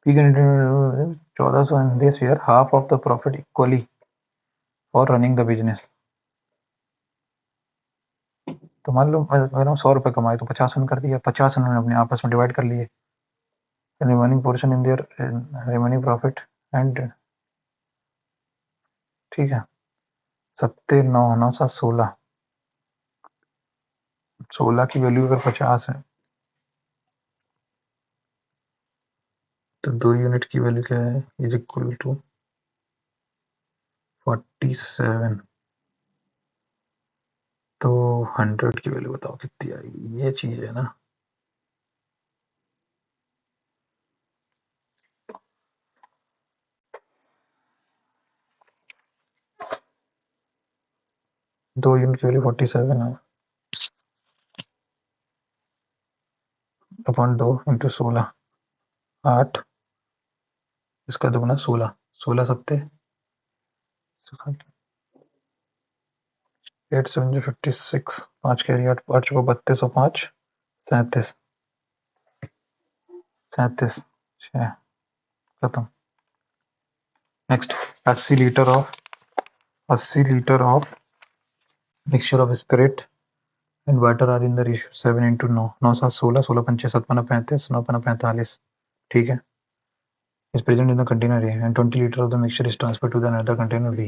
we can 1400 and they share half of the profit equally for running the business। तो मान लो अगर हम 100 रुपये कमाए तो 50 कर दिया, 50 उन्होंने अपने आपस में डिवाइड कर लिए, remaining portion in their remaining profit and, ठीक है। 70 9 9 7 16, 16 की वैल्यू अगर 50 है तो 2 यूनिट की वैल्यू क्या है, इज इक्वल टू 47, तो 100 की वैल्यू बताओ कितनी आएगी, ये चीज है ना। दो यूनिट की वैल्यू 47 है, अपॉन 2 इंटू 16, 8, इसका दुगना 16, 16 सत्ते 8 7 जो 56, 5 कैरी 8 8 चौको 32 और 5 37, 37 6, खत्म। Next, 80 litre of 80 litre of mixture of spirit and water are in the ratio 7 into 9, 9 7 16, 16 पंचे 7 पना 35, 9 पना 45, ठीक है। is present in the container A and 20 liter of the mixture is transferred to the another container B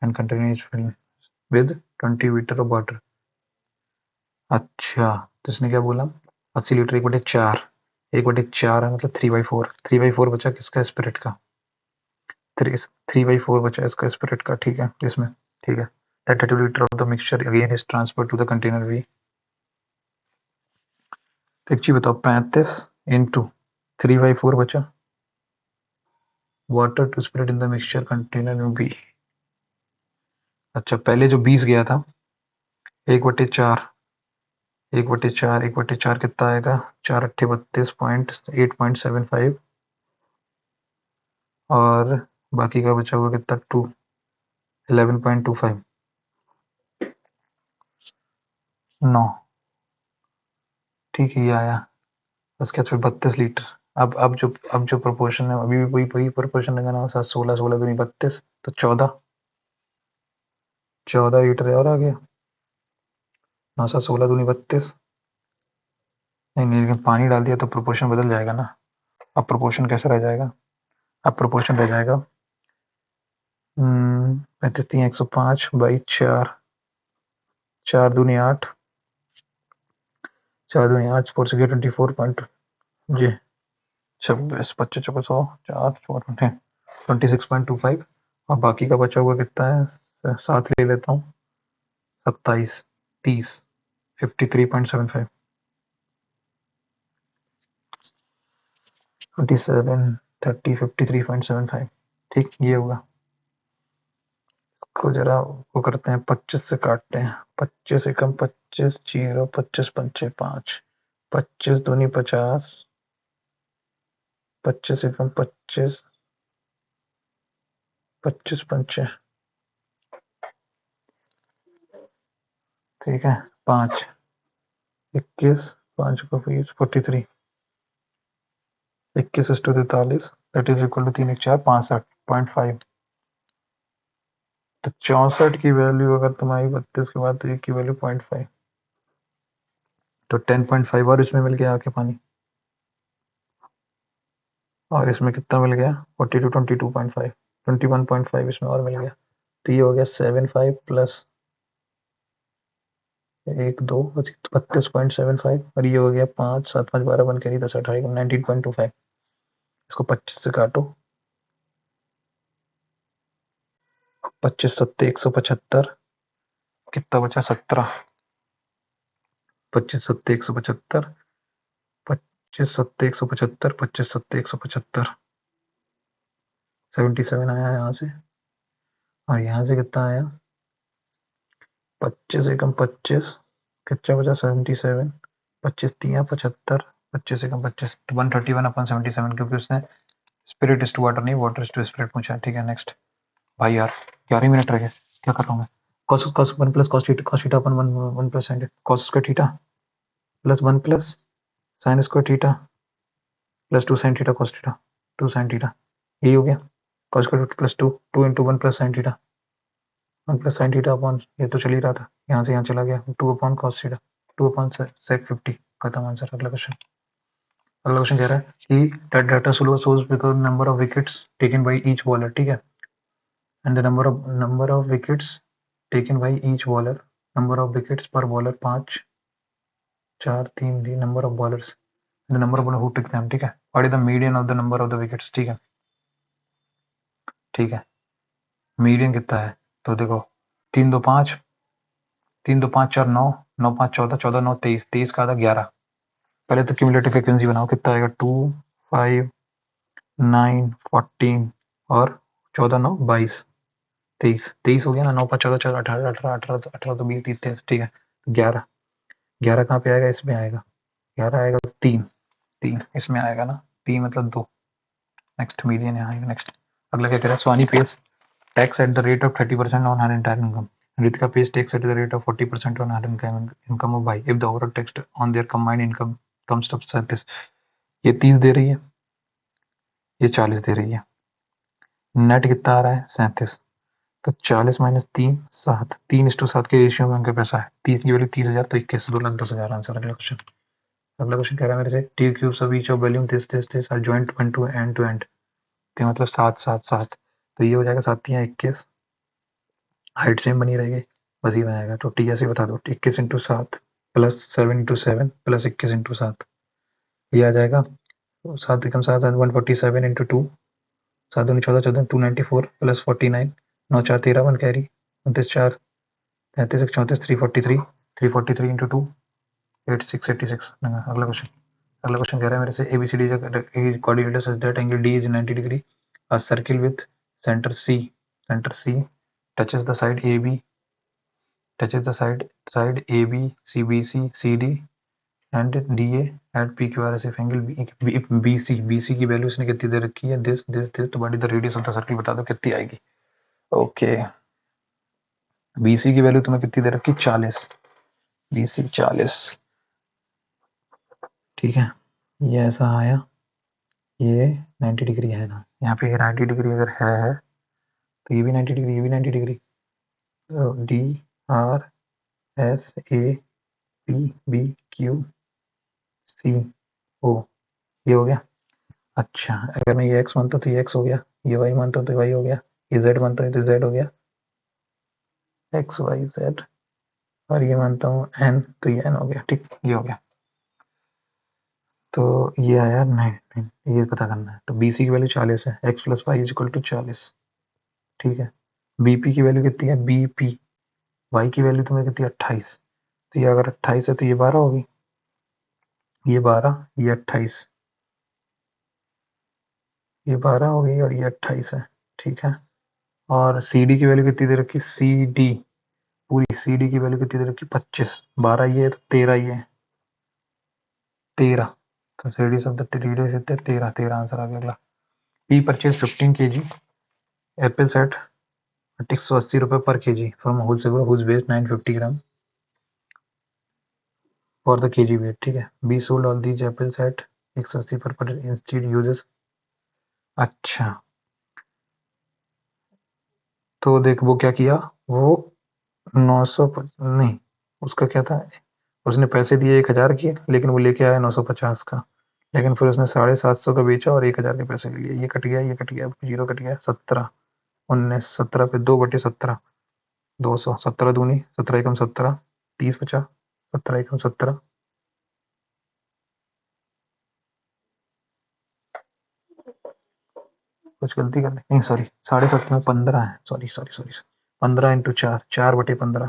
and container is filled with 20 liter of water। अच्छा, तो इसने क्या बोला, 80 लीटर 1/4, 1/4 है मतलब 3/4, 3/4 बचा किसका, स्पिरिट का, 3/4 बचा इसका स्पिरिट का, ठीक है इसमें, ठीक है। that 30 liter of the mixture again is transferred to the container B। तो एक चीज बताओ, 35 इंटू 3/4 बचा water to spread in the mixture container में बी। अच्छा, पहले जो 20 गया था, 1/4, 1/4, 1/4 कितना आएगा, 4 अट्ठे 32.8.75, और बाकी का बचा हुआ कितना 2 11.25, 9, ठीक है ये आया। उसके बाद फिर 32 लीटर। अब जो प्रोपोर्शन है अभी भी वही प्रोपोर्शन लगाना हो, 16 16 दूनी 32, तो 14 14 लीटर और आ गया, 9 7 16 दूनी 32, नहीं नहीं, लेकिन पानी डाल दिया तो प्रोपोर्शन बदल जाएगा ना। अब प्रोपोर्शन कैसे रह जाएगा, अब प्रोपोर्शन रह जाएगा 35 3 105 बाई 4, 4 दूनी 8, 4 दूनी 8, 4 से 24 पॉइंट, जी 26 25 चौको 100, 4 4 26.25, और बाकी का बचा हुआ कितना है, 7 ले लेता हूँ, 27 30, 53.75, 27 30 53.75। ठीक, ये होगा। को जरा वो करते हैं, 25 से काटते हैं। 25 एकम 25, 0, 25 पंचे 5, 25 दूनी 50, 25 एकम 25, 25 पंचे, ठीक है, 5, 21, 5 को 20, 43, 21 is to 43, that is equal to 3 1 4 65.5। तो 64 की वैल्यू अगर तुम्हारी 32 के बाद, तो ये की वैल्यू 0.5, तो 10.5 और इसमें मिल गया आके पानी, और इसमें कितना मिल गया 42 22.5, 21.5 इसमें और मिल गया। तो ये हो गया 75 प्लस 1 2 32.75, और ये हो गया 5 7 5 12 1 करी 10 18 19.25। इसको 25 से काटो, 25 सत्ते 175, कितना बचा 17, 25 सत्ते 175, 25 सत्ते 175, 25 सत्ते 175, 77 आया यहाँ से, और यहाँ से कितना आया 25 एकम 25, कितना बचा 77, 25 तिया 75, 25 एकम 25, 131/77, क्योंकि उसने स्पिरिट इज टू वाटर नहीं वाटर इज टू स्पिरिट पूछा। ठीक है, नेक्स्ट। भाई यार 11 मिनट रह गए, क्या कर रहा हूँ मैं। Cos cos 1 plus cos theta upon 1 plus sine cos square theta plus 1 plus sine square theta plus 2 sine theta cos theta 2 sine theta, यही हो गया। Cos square plus 2 2 into 1 plus sine theta 1 plus sine theta upon, ये तो चल ही रहा था, यहाँ से यहाँ चला गया 2 upon cos theta 2 upon sec 50। खत्म आंसर। अगला क्वेश्चन। अगला क्वेश्चन कह रहा है कि that data source with number of wickets taken by each bowler. ठीक है, and the number of wickets taken by each bowler, number of wickets per bowler 5 4 3 the number of bowlers, the number of bowler who take them. ठीक है, what is the median of the number of the wickets. ठीक है, ठीक है, median कितना है, तो देखो 3 2 5, 3 2 5 4 9, 9 5 14, 14 9 23, 23 का आधा 11। पहले तो क्यूमुलेटिव फ्रीक्वेंसी बनाओ, कितना आएगा 2 5 9 14 और 14 9 22 23, 23 हो गया ना, 9 5 14 14 18 18 18 18 तो 20 30 23, ठीक है, 11, 11 कहाँ पे आएगा, इसमें आएगा, 11 आएगा 3, 3 इसमें आएगा ना, 3 मतलब 2। नेक्स्ट, मीडियन यहाँ आएगा। नेक्स्ट, अगला क्या कह रहा है, Swani page tax at the rate of 30% on her entire income. Ritika pays tax at the rate of 40% on her income of भाई, if the overall tax on their combined income comes to 37, ये 30 दे रही है, ये 40 दे रही है, net कितना आ रहा है 37, तो 40 माइनस 3 7, 3:7 के रेशियो में उनका पैसा है, 30 की वैल्यू 30,000, तो 21 2,10,000 आंसर। अगला क्वेश्चन। अगला क्वेश्चन कह रहा है मेरे से T cubes of each of volume this are joint one two and, तो मतलब 7 7 7, तो ये हो जाएगा 7 या 21, हाइट सेम बनी रहेगी, बस ये बनाएगा। तो टी ऐसे बता दो, 21 into 7 plus 7 into 7 plus 21 into 7, ये आ जाएगा 7 एकम 7 147 इंटू 2, 7 दूनी 14 14 294 प्लस 49, 9 4 13 1 कैरी 29 4 33 1 34 343, 343 इंटू 2 8686। अगला क्वेश्चन। अगला क्वेश्चन कह रहा है मेरे से ABCD coordinator such that angle D is 90 degree, a circle with centre C touches the side AB touches the side AB CBC CD and DA at PQRS if angle BC की value इसने कितनी दे रखी है, this तो what is the radius of the circle बता दो कितनी आएगी। ओके, BC की वैल्यू तुम्हें कितनी दे रखी 40, BC 40, ठीक है, ये ऐसा आया, ये 90 डिग्री है ना, यहाँ पे 90 डिग्री अगर है तो ये भी 90 डिग्री, ये भी 90 degree, D R S A P B Q C O, ये हो गया। अच्छा, अगर मैं ये x मानता हूँ तो ये x हो गया, ये y मानता हूँ तो y हो गया, ये z मानता हूँ तो z हो गया, x y z, और ये मानता हूँ n तो ये n हो गया। ठीक, ये हो गया। तो ये आया 9, ये पता करना है। तो BC की वैल्यू 40 है, x plus Y is equal to 40, ठीक है। BP की वैल्यू कितनी है, BP y की वैल्यू तुम्हें कितनी है 28, तो ये अगर 28 है तो ये 12 होगी, ये 12 ये 28, ये 12 हो गई और ये 28 है, ठीक है। और सी डी की वैल्यू कितनी दे रखी, सी डी पूरी सी डी की वैल्यू कितनी दे रखी, 25, 12 ये है तो 13 ये है, 13। तो सी डी शब्द 13, 13 आंसर आ गया अगला। P purchase 15 kg apple set 180 रुपये per kg from wholesaler whose weight 950 gram for the kg weight, ठीक है। B sold all these apple set 180 per instead uses. अच्छा, तो देख वो क्या किया, वो 900 नहीं, उसका क्या था, उसने पैसे दिए 1000 के, लेकिन वो लेके आया 950 का, लेकिन फिर उसने 750 का बेचा और 1000 के पैसे ले लिए। ये कट गया, ये कट गया, जीरो कट गया, 17, 19, 17 पे 2/17, 200, 17 दूनी 17 एकम 17, 30 बचा, 17 एकम 17, कुछ गलती कर ली नहीं, सॉरी, 7.5 में 15 है, सॉरी सॉरी सॉरी, 15 × 4, 4/15,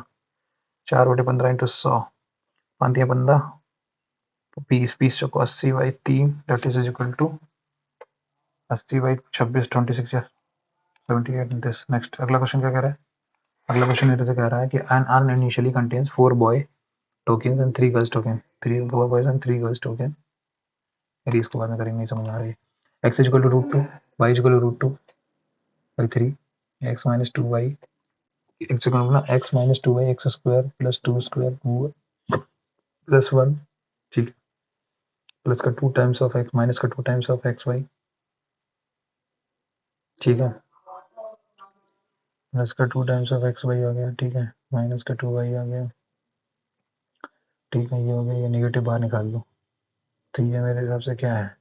4/15 × 100, 5 × 15, तो 20, 20 चौको 80/3, दैट इज इक्वल टू 80/26, 26 या 78 दिस। नेक्स्ट अगला क्वेश्चन क्या कह रहा है, अगला क्वेश्चन मेरे से कह रहा है कि an urn initially contains 4 boy token and 3 girls token, 3 boys and 3 girls token. मेरी इसको बाद में करेंगे, नहीं समझ आ रही। X is equal to √2, Y is equal to √2/3, X minus 2y, X equal to ना X minus 2y X square plus 2 square plus 1, ठीक, प्लस का 2 टाइम्स ऑफ एक्स माइनस का 2 टाइम्स ऑफ एक्स वाई, ठीक है, plus का 2 times of x Y आ गया, ठीक है, माइनस का 2y आ गया, ठीक है, ये हो गया, ये नेगेटिव बाहर निकाल लो। तो ये मेरे हिसाब से क्या है,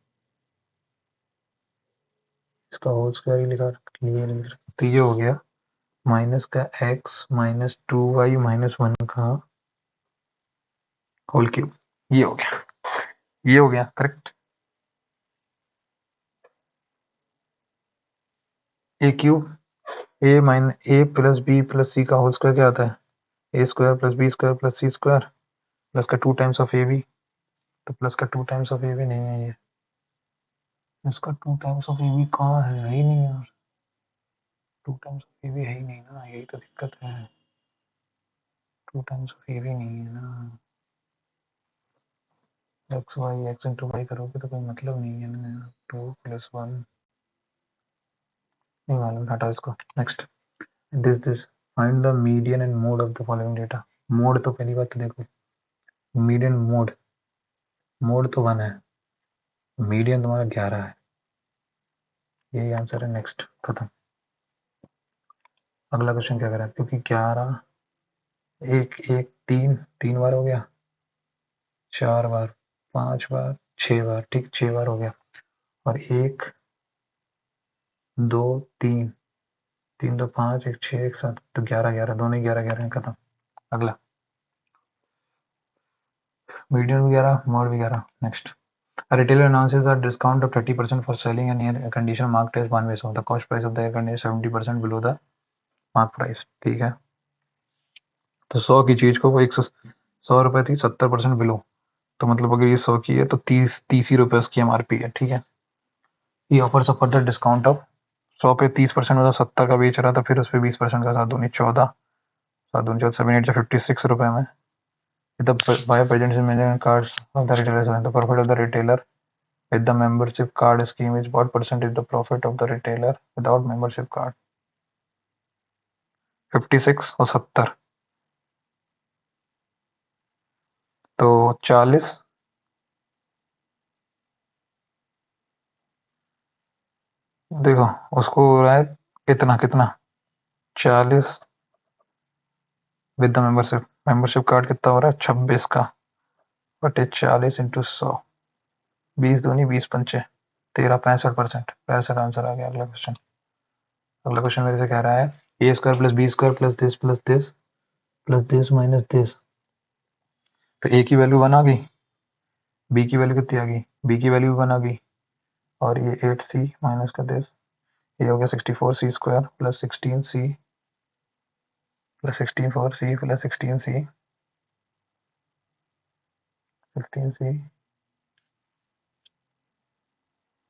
इसका होल स्क्वायर ही लिखा लिए, तो ये हो गया माइनस का एक्स माइनस 2y माइनस 1 का होल क्यूब, ये हो गया, ये हो गया correct. A cube, A plus B plus C का होल स्क्वायर क्या आता है, A square plus B square plus C square, plus का 2 टाइम्स ऑफ ए बी, तो प्लस का 2 टाइम्स ऑफ ए बी नहीं है ये, इसका 2 टाइम्स ऑफ ए बी कहाँ है ही नहीं यार, 2 टाइम्स ऑफ ए बी है ही नहीं ना, यही तो दिक्कत है, 2 टाइम्स ऑफ ए बी नहीं है ना। X Y X into Y करोगे तो कोई मतलब नहीं है ना, 2 + 1, नहीं मालूम, हटाओ इसको। Next, this find the median and mode of the following data. Mode तो पहली बात तो देखो, मीडियन मोड, मोड तो 1 है, मीडियन तुम्हारा 11 है, यही आंसर है। नेक्स्ट, खत्म। अगला क्वेश्चन क्या कर रहा है, क्योंकि 11, एक एक 3, 3 बार हो गया, 4 बार, 5 बार, 6 बार, ठीक, 6 बार हो गया, और 1 2 3, 3 2 5, 1 6 1 7, तो 11 11, दोनों ही 11 11 खत्म। अगला, मीडियन भी 11, मोड भी 11। Next, a retailer announces a discount of 30% for selling an air conditioner marked as 1 the cost price of the air conditioner 70% below the mark price, ठीक है। तो 100 की चीज को वो 100 रुपए थी, 70% बिलो, तो मतलब अगर ये 100 की है तो 30 ही रुपए उसकी एमआरपी है, ठीक है। ये offers a further discount of 100 पे 30% मतलब 70 का बेच रहा था, फिर उस पर 20% का, 7 दूनी 14, 7 दूनी 14, 7 8 56 रुपए में। The buyer presents in many cards of the retailer, the profit of the retailer with the membership card scheme is what percent is the profit of the retailer without membership card, 56 और 70, तो 40, देखो उसको हो रहा है कितना कितना, 40 with the membership, membership card कितना हो रहा है 26 का, बटे 40 × 100, 20 दूनी 20 पंचे 13, 65%, 65 आंसर आ गया। अगला क्वेश्चन, अगला क्वेश्चन मेरे से कह रहा है A square plus B square plus this plus this minus this, तो ए की वैल्यू 1 आ गई, बी की वैल्यू कितनी आ गई, बी की वैल्यू 1 आ गई, और ये 8c माइनस का दिस, ये हो गया 64c square plus 16c plus 64c plus 16c, 16c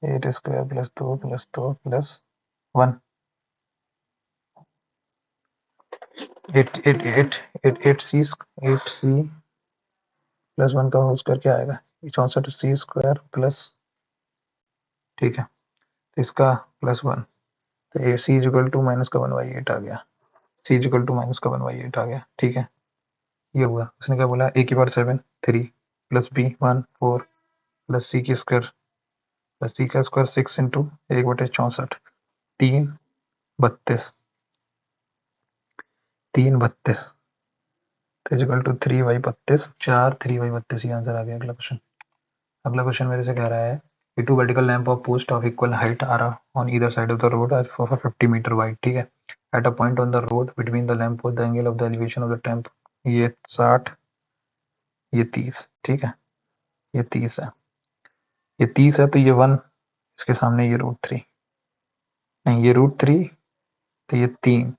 8 square plus 2 plus 2 plus 1 8 C plus 1 का होल स्क्वायर क्या आएगा 64 सी स्क्वायर प्लस ठीक है तो इसका प्लस 1 तो ए सी इजिकल टू माइनस का 1/8 आ गया सी इजिकल टू माइनस का 1/8 आ गया ठीक है ये हुआ उसने क्या बोला ए की पावर 7 3 प्लस बी 1 4 प्लस सी की स्क्वायर प्लस सी का स्क्वायर 6 इंटू 1/64 3 32 3 32 तो इजिकल टू 3/32 4 3/32 ये आंसर आ गया अगला क्वेश्चन मेरे से कह रहा है कि two vertical lamp of post of equal height are on either side of the road are for 50 metre wide ठीक है at a point on the road between the lamp और the angle of the elevation of the temp ये 60 ये 30 ठीक है ये 30 है ये 30 है तो ये 1 इसके सामने ये √3 नहीं ये √3 तो ये 3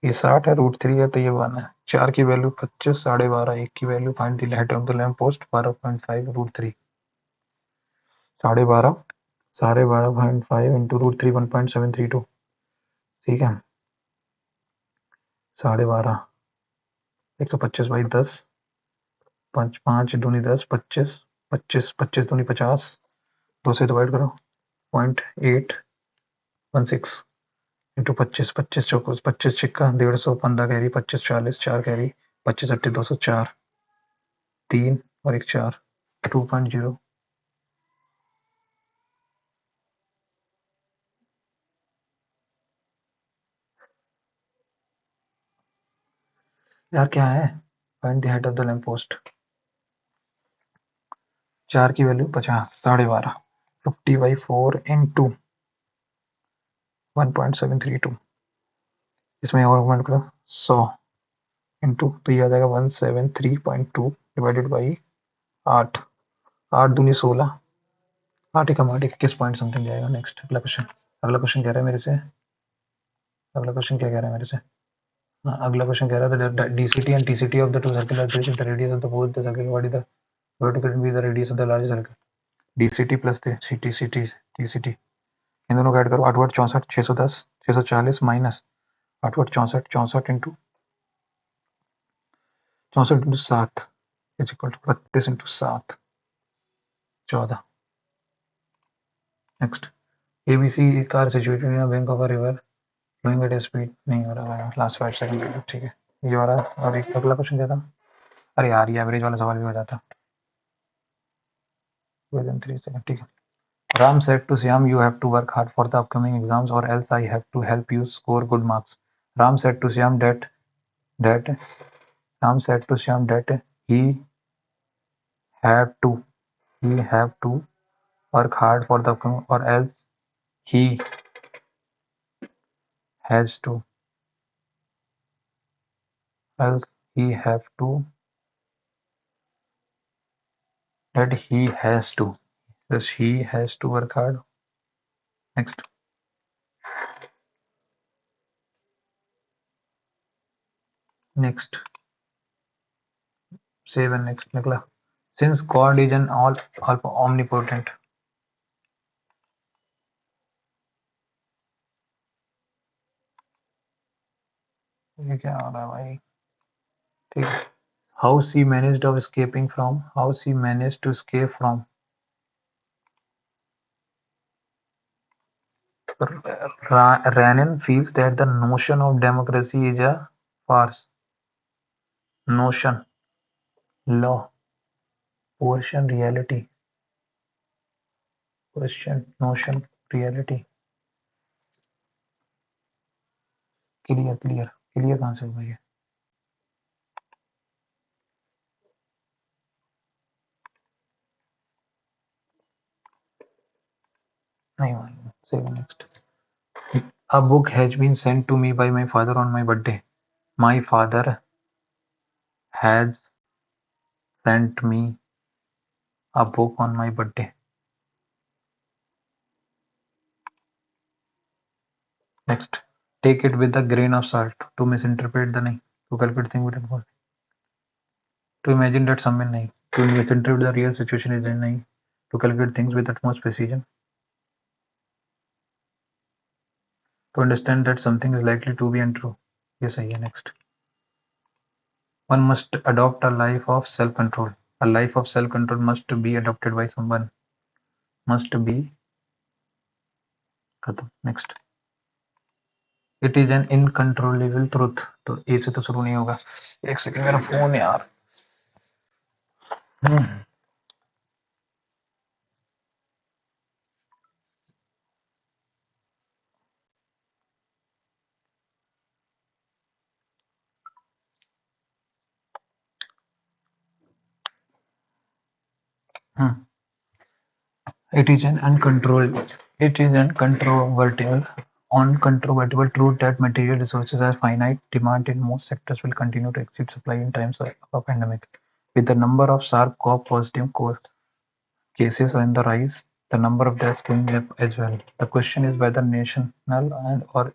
ये 60 है √3 है तो ये 1 है 4 की वैल्यू 25 12.5 1 की value find the height of the lamp post 12.5 √3 12.5 12.5 into √3 1.732 ठीक है 12.5 125/10 5 5 दूनी 10 25 25 25 दूनी 50 2 से डिवाइड करो 0.816 इंटू 25 25 चौको 25 छिक्का 150 15 कैरी 25 40 4 कैरी 25 अट्ठे 204 3 और एक 4 2.0 यार क्या है find the height of the lamp post 4 की वैल्यू 50 12.5 50/4 इंटू 1.732 इसमें और मत करो 100 इंटू तो ये आ जाएगा 173.2 डिवाइडेड बाई 8 8 दूनी 16 8 एकम 8 21 पॉइंट समथिंग जाएगा नेक्स्ट अगला क्वेश्चन कह रहा है मेरे से अगला क्वेश्चन क्या कह रहा है मेरे से हाँ अगला क्वेश्चन कह रहा था DCT and TCT of the two circular this is the radius of the both the circle what is the vertical be the radius of the large circle DCT plus TCT TCT इन दोनों को add करो 8 8 64 610 640 minus 8 8 64 64 into 64 into 7 is equal to 32 into 7 14 next ABC car situated in bank of a river flowing at speed नहीं हो रहा है last 5 second ठीक है ये वाला और एक अगला क्वेश्चन क्या था अरे यार ये एवरेज वाला सवाल भी हो जाता विद इन 3 सेकंड ठीक है Ram said to Shyam, you have to work hard for the upcoming exams or else I have to help you score good marks. Ram said to Shyam that Ram said to Shyam that he have to work hard for the upcoming or he has to else he have to that he has to thus he has to work hard. Next save and next निकला since God is an all omnipotent ये क्या हो रहा है भाई ठीक है how she managed of escaping from how she managed to escape from Ranin feels that the notion of democracy is a farce. Notion, law, portion, reality. Question, notion, reality. Clear, clear, clear कहाँ से हुआ ये? नहीं मालूम. Save next. A book has been sent to me by my father on my birthday. My father has sent me a book on my birthday. Next. Take it with a grain of salt. To misinterpret the नहीं. To calculate thing with involved. To imagine that someone नहीं. To misinterpret the real situation is नहीं. To calculate things with utmost precision. to understand that something is likely to be untrue. ये सही है. Next, one must adopt a life of self-control. A life of self-control must be adopted by someone. Must be खत्म. Next, it is an incontrollable truth. तो ए से तो शुरू नहीं होगा. एक सेकंड, मेरा फोन यार. It is an uncontrovertible truth that material resources are finite. Demand in most sectors will continue to exceed supply in times of a pandemic. With the number of SARS-CoV positive cases on the rise, the number of deaths going up as well. The question is whether national and or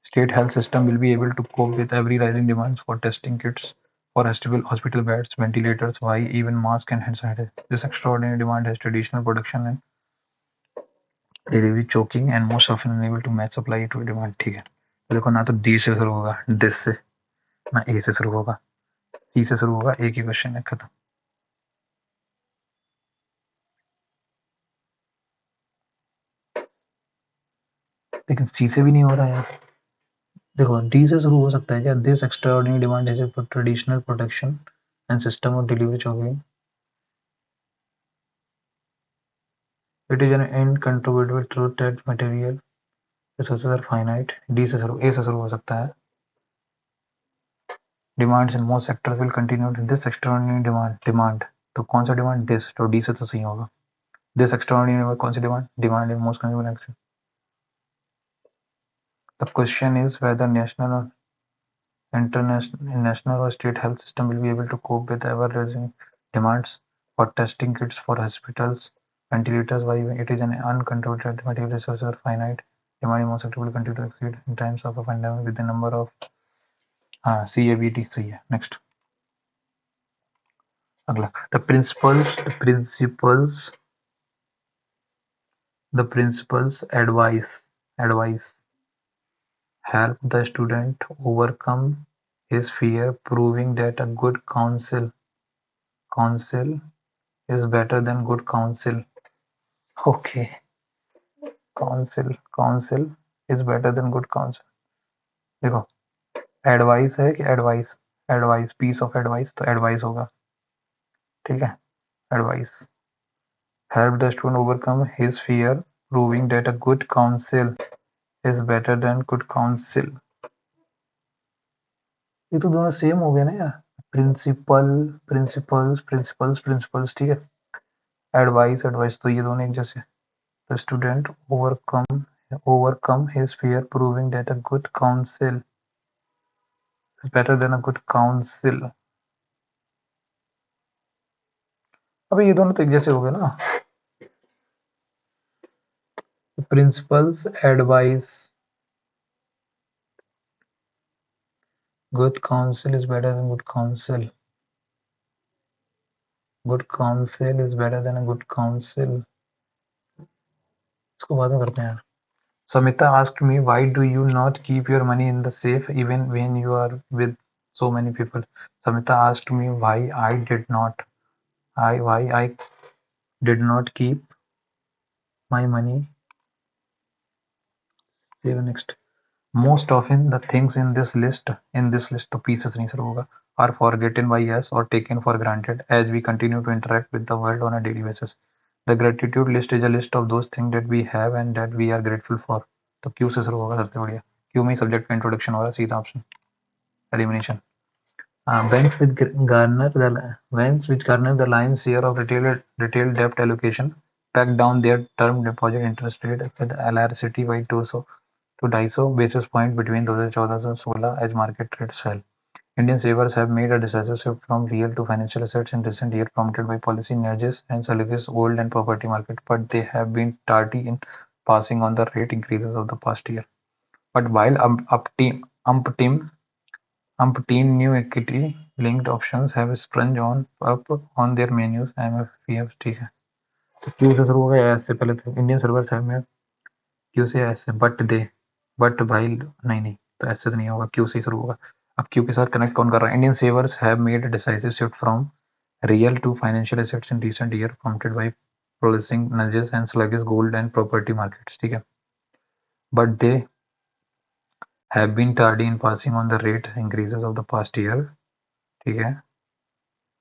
state health system will be able to cope with every rising demands for testing kits, for hospital beds, ventilators, why even masks and hand sanitizer. This extraordinary demand has traditional production and delivery choking and most often unable to match supply to demand. ठीक है, तो देखो ना तो D से शुरू होगा, this से, ना ए से शुरू होगा, सी से शुरू होगा. एक ही क्वेश्चन है, खत्म. लेकिन सी से भी नहीं हो रहा है यार. देखो डी से शुरू हो सकता है क्या? दिस एक्स्ट्राऑर्डिनरी डिमांड है traditional protection and system of delivery choking. It is an incontrovertible truth that material resources are finite. D से शुरू, ए से शुरू हो सकता है. Demands in most sectors will continue. This extraordinary demand तो कौन सा डिमांड? दिस, तो डी से तो सही होगा. दिस एक्स्ट्राऑर्डिनरी कौन सी demand? Demand in most consumer. The question is whether national or national or state health system will be able to cope with ever-rising demands for testing kits for hospitals, ventilators. Why it is an uncontrolled material resources are finite. Demand most sector will continue to exceed in times of a pandemic with the number of CABT. सही है. Next, अगला, the principles advise help the student overcome his fear, proving that a good counsel is better than good counsel. Okay, counsel is better than good counsel. देखो advice है कि advice piece of advice, तो advice होगा. ठीक है, advice help the student overcome his fear, proving that a good counsel is better than good counsel. ये तो दोनों सेम हो गए ना यार. प्रिंसिपल्स. ठीक है, एडवाइस तो ये दोनों एक जैसे. The student overcome his fear, proving that a good counsel is better than a good counsel. अबे ये दोनों तो एक जैसे हो गए ना. Principles advise good counsel is better than good counsel. Good counsel is better than a good counsel. इसको बाद में करते हैं यार. Samita asked me, why do you not keep your money in the safe even when you are with so many people? Samita asked me why I did not keep my money. Next, most often the things in this list तो pieces नहीं शुरू होगा, are forgotten by us or taken for granted as we continue to interact with the world on a daily basis. The gratitude list is a list of those things that we have and that we are grateful for. तो Q से शुरू होगा सबसे बढ़िया. Q में subject का introduction हो रहा है, सीधा option elimination. Banks which garner the lion's share of retail debt allocation pack down their term deposit interest rate with LRCT by 200 to 250 basis point between 2014 and 16 as market rates fell. Indian savers have made a decisive shift from real to financial assets in recent years, prompted by policy nudges and sluggish gold and property market, but they have been tardy in passing on the rate increases of the past year. But while umpteen new equity-linked options have sprung up on their menus, MFPF. ठीक है, तो Q से शुरू हो गया. S से पहले थे इंडियन सर्वर्स है में, क्यू से एस से, बट दे बट भाई नहीं, तो ऐसे तो नहीं होगा, क्यू से ही शुरू होगा। अब क्यू के साथ कनेक्ट कौन कर रहा है? Indian savers have made decisive shift from real to financial assets in recent year prompted by prolonging nudges and sluggish gold and property markets, ठीक है। But they have been tardy in passing on the rate increases of the past year, ठीक है।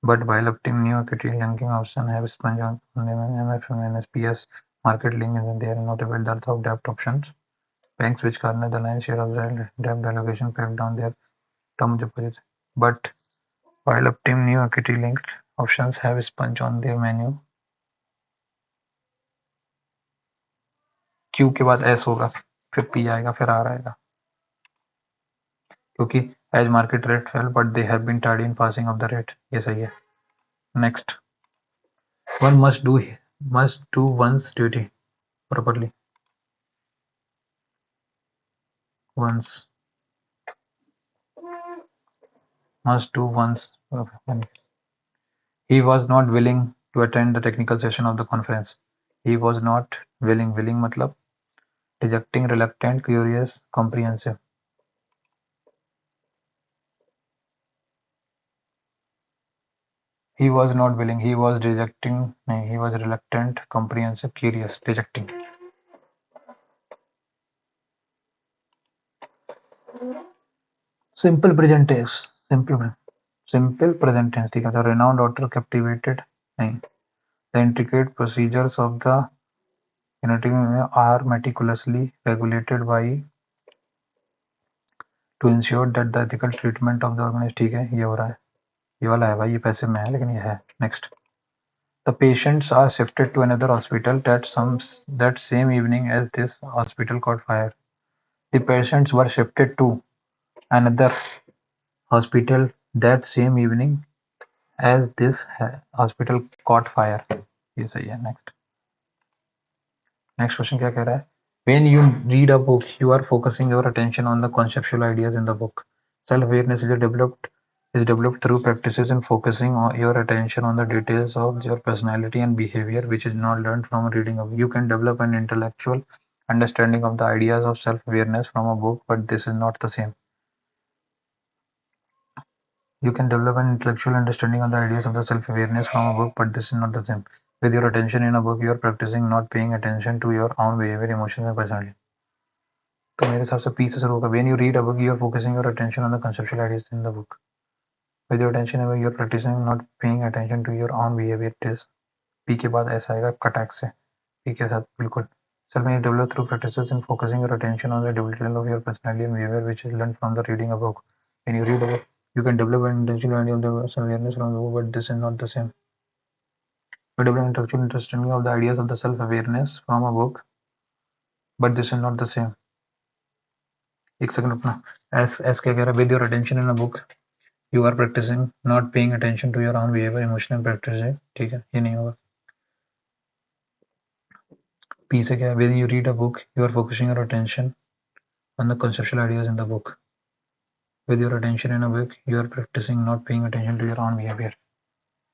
But while opting new equity linking option have spun on the MF and SPS market linkage and there are notable dearth of debt options. Banks which garner the lion's share of the debt allocation paid down their term deposits. But while opting new equity linked options have spun on their menu. Q के बाद S होगा, फिर P आएगा, फिर R आएगा, क्योंकि as market rate fell but they have been tardy in passing of the rate, ये सही है। Next, one must do one's duty properly. Once must do one's he was not willing to attend the technical session of the conference. He was not willing मतलब rejecting, reluctant, curious, comprehensive. He was not willing, he was rejecting, नहीं, he was reluctant, comprehensive, curious, rejecting. Simple present tense, simple present tense, ठीक है। The renowned author captivated, नहीं, the intricate procedures of the United are meticulously regulated by to ensure that the ethical treatment of the organization, ठीक है, ये हो रहा है, ये वाला है भाई, ये पैसे में है लेकिन ये है। Next, the patients are shifted to another hospital that same evening as this hospital caught fire. The patients were shifted to another hospital that same evening as this hospital caught fire, ये सही है। Next question क्या कह रहा है? When you read a book, you are focusing your attention on the conceptual ideas in the book. Self-awareness is developed through practices in focusing your attention on the details of your personality and behavior, which is not learned from reading a book. You can develop an intellectual understanding of the ideas of self-awareness from a book, but this is not the same. You can develop an intellectual understanding of the ideas of the self-awareness from a book, but this is not the same. With your attention in a book, you are practicing not paying attention to your own behavior, emotions, and personality. तो मेरे हिसाब से P से शुरू होगा। When you read a book, you are focusing your attention on the conceptual ideas in the book. With your attention away, you are practicing not paying attention to your own behavior. This P के बाद ऐसा आएगा कटैक से, P के साथ बिल्कुल। Self may develop through practices in focusing your attention on the detail of your personality and behavior, which is learned from the reading a book. When you read a book, you can develop an intentional idea of the awareness from the book, but this is not the same. You develop an intellectual understanding of the ideas of the self-awareness from a book, but this is not the same. एक second अपना S क्या कह रहा है? With your attention in a book you are practising not paying attention to your own behaviour, emotional practice है, ठीक है, ये नहीं होगा। पी से क्या है? When you read a book you are focusing your attention on the conceptual ideas in the book. With your attention in a book you are practicing not paying attention to your own behavior.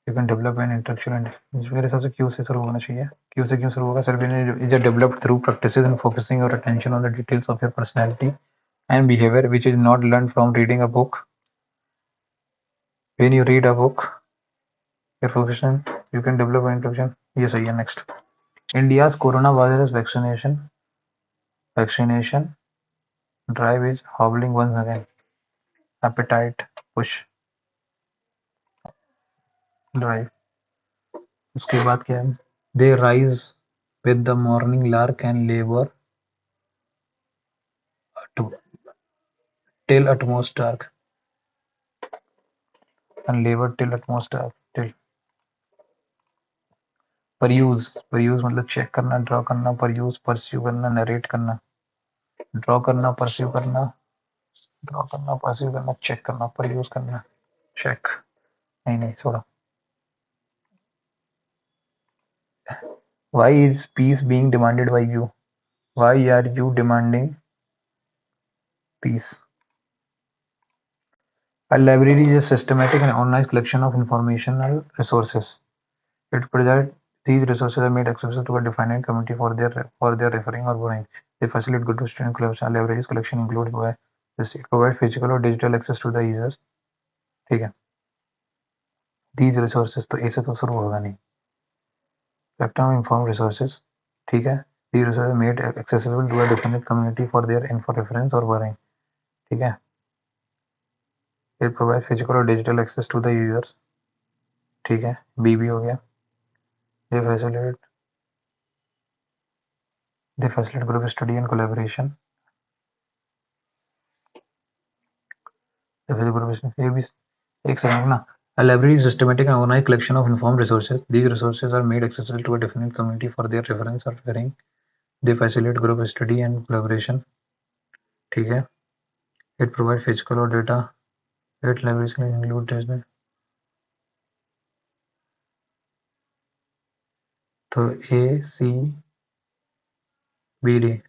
You can develop an intellectual and मेरे हिसाब से Q से शुरू होना चाहिए। Q से क्यों शुरू होगा? Self is developed through practices and focusing your attention on the details of your personality and behavior, which is not learned from reading a book. When you read a book your focusing you can develop an intellectual, ये सही है। Next, India's coronavirus vaccination drive is hobbling once again. Appetite push drive. उसके बाद क्या है? They rise with the morning lark and labor till utmost dark and labor till utmost dark till परयूज मतलब check करना, draw करना, परयूज pursue करना, narrate करना, draw करना, परस्यू करना, ड्रॉ करना, परस्यू करना, चेक करना, परयूज करना, चेक, नहीं छोड़ा। Why is peace being demanded by you? Why are you demanding peace? A library is a systematic and organized collection of informational resources. It These resources are made accessible to a defined community for their referring or borrowing. They facilitate good student collection. Libraries collection include by this. It provides physical or digital access to the users. ठीक है. These resources तो ऐसे तो शुरू होगा नहीं. Spectrum informed resources. ठीक है. These resources are made accessible to a definite community for their info reference or borrowing. ठीक है. It provides physical or digital access to the users. ठीक है. B भी हो गया. They facilitate group study and collaboration. The group ये भी एक सेकंड ना. A library is a systematic and organized collection of informed resources. These resources are made accessible to a definite community for their reference or referring. They facilitate group study and collaboration. ठीक है. It provides physical or data. It libraries can include this. तो A C B D.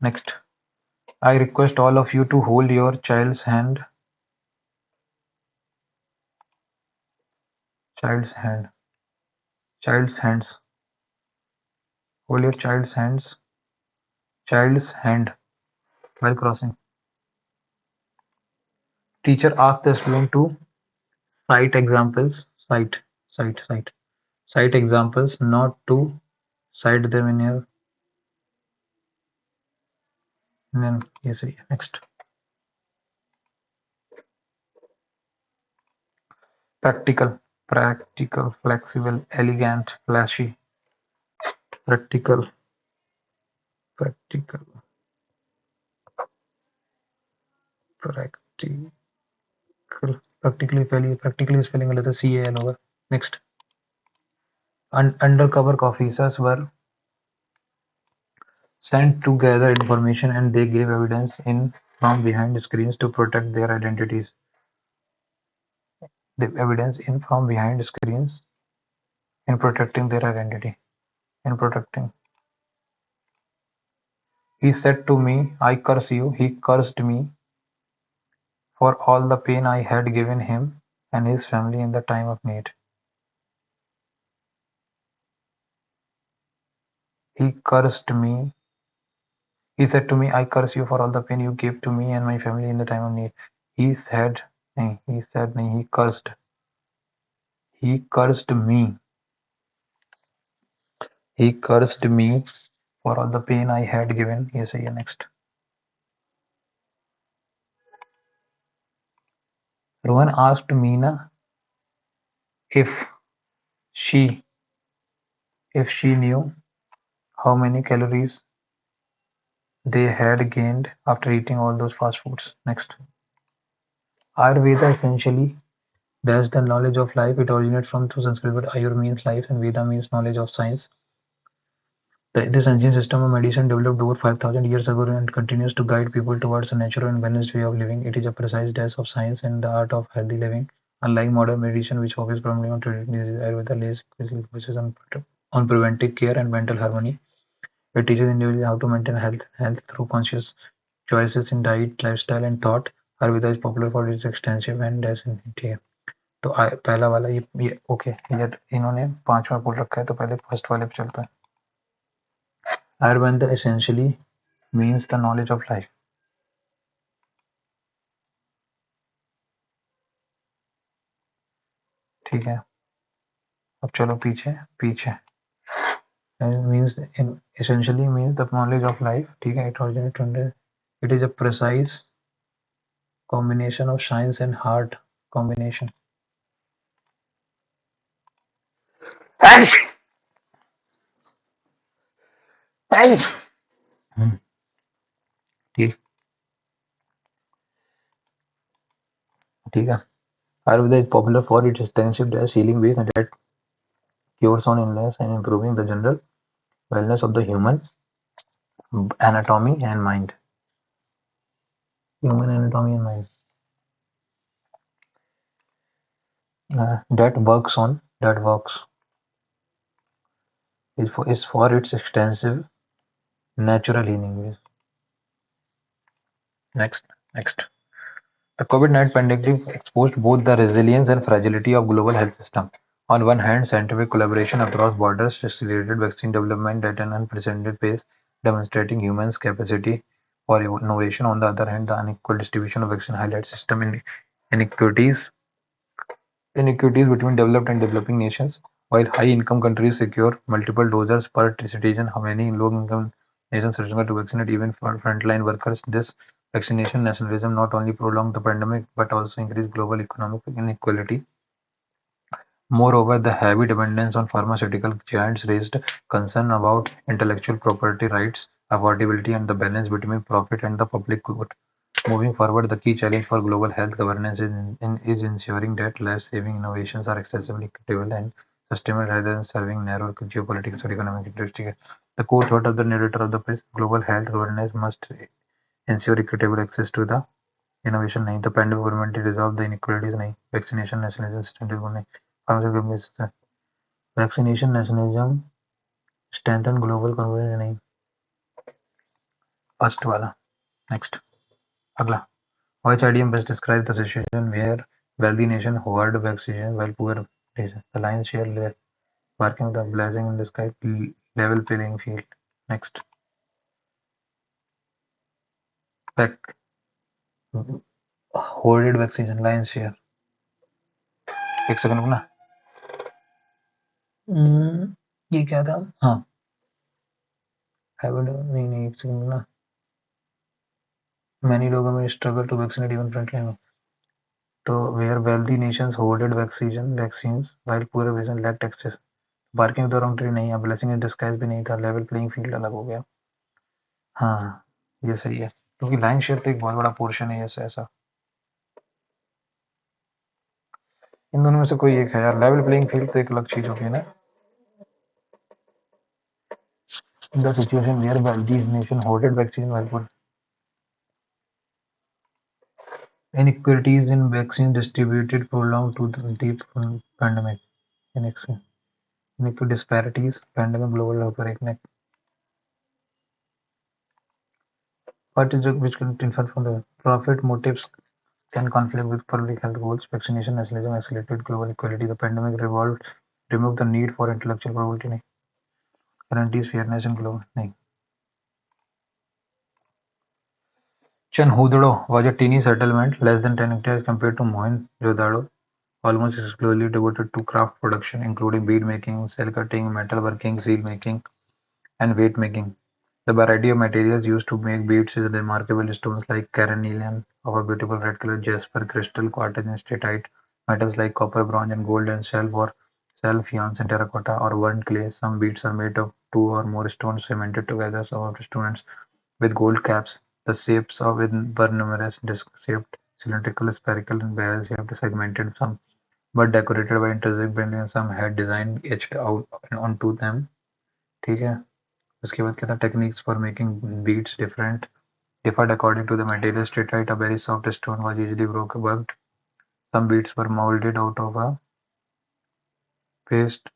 Next, I request all of you to hold your child's hand. Child's hand. Child's hands. Hold your child's hands. Child's hand while crossing. Teacher asked the student to cite examples. Cite examples, not to cite them in your. And then yes, next. Practical, flexible, elegant, flashy. Practical. Practically spelling गलत है. CAL होगा. Next, undercover officers were sent to gather information and they gave evidence in from behind screens to protect their identities. The evidence in from behind screens in protecting their identity. In protecting. He said to me, I curse you. He cursed me for all the pain I had given him and his family in the time of need. He cursed me. He said to me, I curse you for all the pain you gave to me and my family in the time of need. He cursed. He cursed me. He cursed me for all the pain I had given. Yes, next. Rohan asked Meena if she knew how many calories they had gained after eating all those fast foods. Next. Ayurveda essentially that's the knowledge of life. It originates from two Sanskrit words. Ayur means life and Veda means knowledge of science. This ancient system of medicine developed over 5,000 years ago and continues to guide people towards a natural and balanced way of living. It is a precise test of science and the art of healthy living. Unlike modern medicine, which focuses primarily on treating diseases, Ayurveda lays emphasis on preventive care and mental harmony. It teaches individuals how to maintain health through conscious choices in diet, lifestyle, and thought. Ayurveda is popular for its extensive and ठीक है. तो पहला वाला ये okay. ये इन्होंने 5वां बोल रखा है तो पहले फर्स्ट वाले पे चलता है. Ayurveda essentially means the knowledge of life. ठीक है. अब चलो पीछे means essentially means the knowledge of life. ठीक है. It is a precise combination of science and heart combination. ठीक है. Ayurveda is popular for its extensive healing ways and that cures on illness and improving the general wellness of the human anatomy and mind. Human anatomy and mind. That works is for its extensive natural healing ways. Next. The COVID-19 pandemic exposed both the resilience and fragility of global health system. On one hand, scientific collaboration across borders accelerated vaccine development at an unprecedented pace, demonstrating humans' capacity for innovation. On the other hand, the unequal distribution of vaccine highlights system inequities inequities between developed and developing nations. While high-income countries secure multiple doses per citizen, many low-income nations struggle to vaccinate even for frontline workers. This vaccination nationalism not only prolonged the pandemic but also increased global economic inequality. Moreover, the heavy dependence on pharmaceutical giants raised concern about intellectual property rights, affordability, and the balance between profit and the public good. Moving forward, the key challenge for global health governance is ensuring that life-saving innovations are accessible, equitable, and sustainable rather than serving narrow geopolitical or economic interests. The core thought of the narrator of the piece: global health governance must ensure equitable access to the innovation. नहीं the pandemic government resolve the inequalities. नहीं vaccination nationalism sustainable. नहीं pharmaceutical companies vaccination nationalism strengthen global governance. नहीं first वाला next अगला which idiom best describes the situation where wealthy nation hoard vaccination while poor nation? The lion's share left, marking the blessing in the sky, level playing field. Next, back hoarded vaccination, lion's share. एक second रुकना ये क्या था हाँ नहीं एक second रुकना many लोगों में struggle to vaccinate even frontline तो where wealthy nations hoarded vaccines while poor nations lacked access barking the wrong tree नहीं है blessing in disguise भी नहीं था level playing field अलग हो गया हाँ ये सही है क्योंकि लाइन शेयर तो एक बहुत बड़ा पोर्शन है ऐसा ऐसा इन दोनों में से कोई एक है यार लेवल प्लेइंग फील्ड तो एक अलग चीज होगी ना the situation where wealthy nation hoarded vaccine while poor inequalities in vaccine distributed prolonged to the deep pandemic inequal disparities pandemic global outbreak what is it which can infer from the profit motives can conflict with public health goals vaccination nationalism accelerated global equality the pandemic removed the need for intellectual property नहीं guarantees fairness in global नहीं Chanhudro was a teeny settlement, less than 10 hectares compared to Mohenjo-daro, almost exclusively devoted to craft production, including bead making, cell cutting, metal working, seal making, and weight making. The variety of materials used to make beads is remarkable. Stones like carnelian of a beautiful red color, jasper, crystal, quartz, and statite. Metals like copper, bronze, and gold, and shell, faience, and terracotta, or burnt clay. Some beads are made of two or more stones cemented together. Some of the stones with gold caps. The shapes of it were numerous: disc-shaped, cylindrical, spherical, and barrel-shaped, segmented, some were decorated by intrinsic bending and some had design etched out onto them. ठीक है उसके बाद क्या था techniques for making beads differed according to the material. Statite, a very soft stone, was easily worked. Some beads were molded out of a paste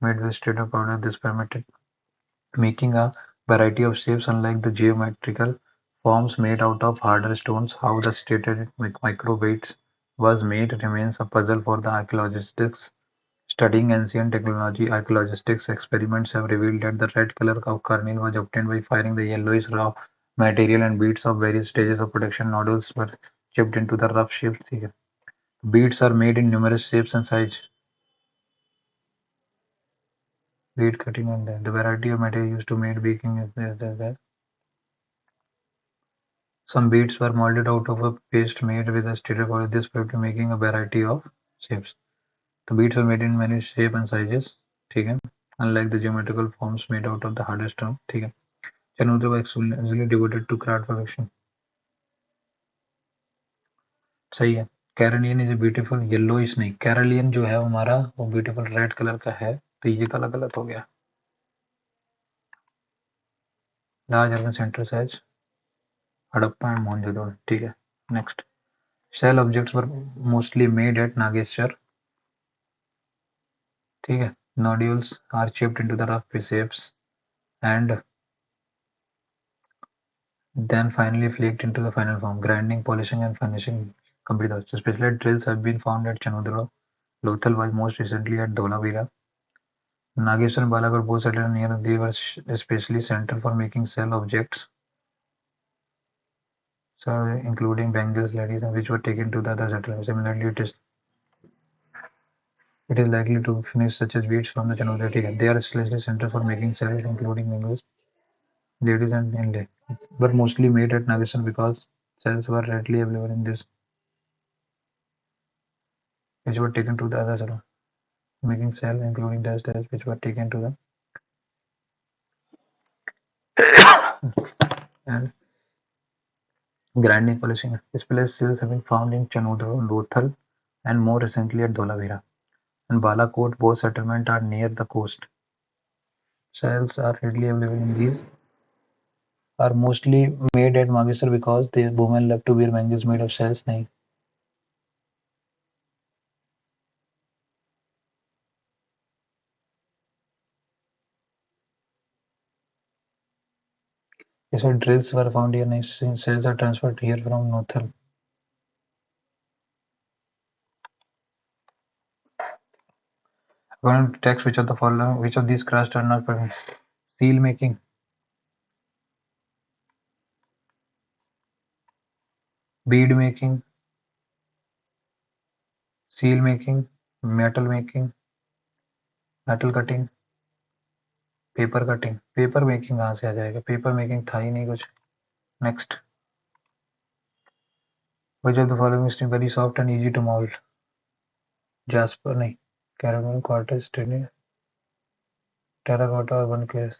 made with statite powder. This permitted making a variety of shapes unlike the geometrical forms made out of harder stones. How the stated microweights was made remains a puzzle for the archaeologists studying ancient technology. Archaeologists experiments have revealed that the red color of carnelian was obtained by firing the yellowish raw material, and beads of various stages of production nodules were chipped into the rough shapes. Beads are made in numerous shapes and sizes. Bead cutting and the variety of material used to make baking is there. Some beads were molded out of a paste made with a stator for this purpose, making a variety of shapes. The beads were made in many shapes and sizes, ठीक है, unlike the geometrical forms made out of the harder stone. ठीक है, Chanudra was exclusively devoted to craft perfection. सही है. Carnelian is a beautiful yellowish नहीं, Carnelian जो है हमारा वो beautiful red कलर का है, तो ये काला गलत हो गया. Large urban center size, Harappa and Mohenjo-daro. ठीक है. Next, shell objects were mostly made at Nageshwar. ठीक है. Nodules are chipped into the rough shapes and then finally flaked into the final form. Grinding, polishing, and finishing complete the specialized drills have been found at Chanodara, Lothal, while most recently at Dholavira. Nageswar and Balaghat both settled near they were especially center for making shell objects, so including bangles, ladies, and which were taken to the other settlers. Similarly, it is likely to finish such as beads from the Chanodara tea. They are especially center for making shells, including bangles, ladies, and inlay. Were mostly made at Nageswar because shells were readily available in this, which were taken to the other settlers. Making shell, including dust, which were taken to the and grinding polishing. Displaced seals have been found in Chanodara, Lothal, and more recently at Dholavira and Balakot. Both settlements are near the coast. Shells are readily available in these are mostly made at Magesar because the women love to wear mangas made of shells. नहीं ये सब drills were found here. नहीं shells are transferred here from Lothal. According to text, which of these crafts are not permitted? Seal making, bead making, seal making, metal making, metal cutting, paper cutting. Paper making कहाँ से आ जाएगा? Paper making था ही नहीं कुछ. Next. Which of the following is very soft and easy to mold? Jasper नहीं. Caramel, quartz, terracotta or one clay.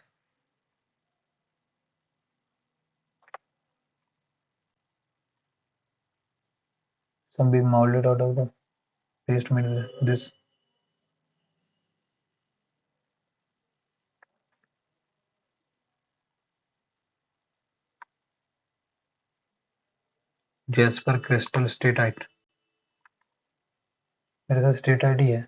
Some being molded out of the paste made with this. Jasper crystal steatite. मेरे साथ steatite ही है.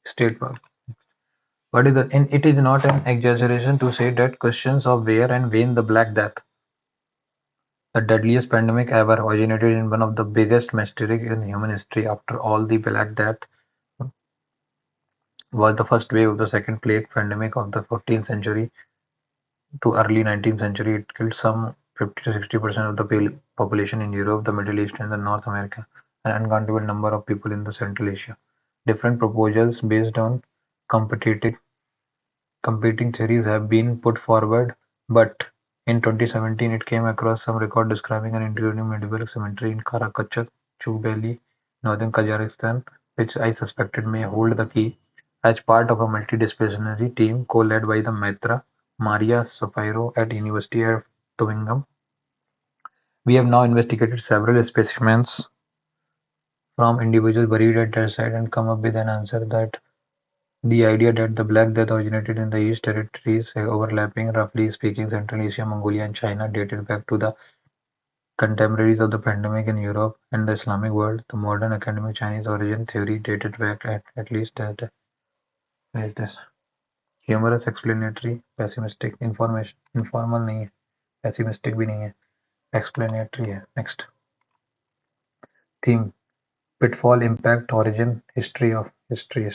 State park. What is the? It is not an exaggeration to say that questions of where and when the Black Death, the deadliest pandemic ever, originated in one of the biggest mysteries in human history. After all, the Black Death was the first wave of the second plague pandemic of the 14th century to early 19th century. It killed some 50 to 60% of the population in Europe, the Middle East, and the North America, and an uncountable number of people in the Central Asia. Different proposals based on competitive competing theories have been put forward, but in 2017 it came across some record describing an including medieval cemetery in Karakachak, Chubeli, northern Kazakhstan, which I suspected may hold the key. As part of a multidisciplinary team co-led by the Maitra Maria Sapiro at University of Tübingen, we have now investigated several specimens from individuals buried at that site and come up with an answer that the idea that the Black Death originated in the East Territories, overlapping, roughly speaking, Central Asia, Mongolia, and China, dated back to the contemporaries of the pandemic in Europe and the Islamic world. The modern academic Chinese origin theory dated back at least at where is this? Humorous, explanatory, pessimistic, information, informal नहीं है, pessimistic भी नहीं है, explanatory है. Next. Theme: pitfall, impact, origin, history of history.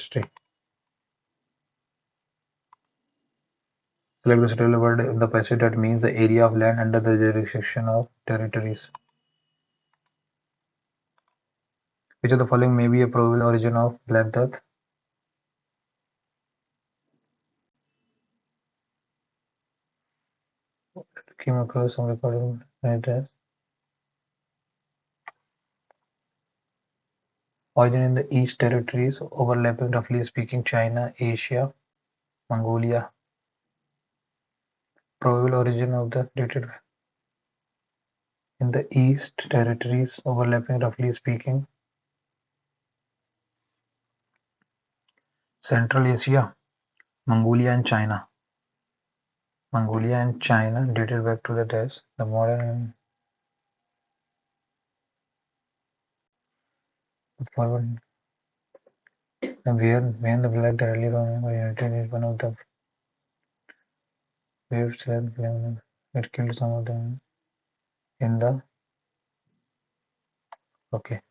Select the suitable word in the passage that means the area of land under the jurisdiction of territories. Which of the following may be a probable origin of Black Death? Came across some recording address. Origin in the East Territories, overlapping roughly speaking China, Asia, Mongolia. Probable origin of the dated in the East Territories, overlapping roughly speaking Central Asia, Mongolia and China. Mongolia and China dated back to the days. The modern forward. When the flag that rally from United is one of the waves that it killed some of them in the okay.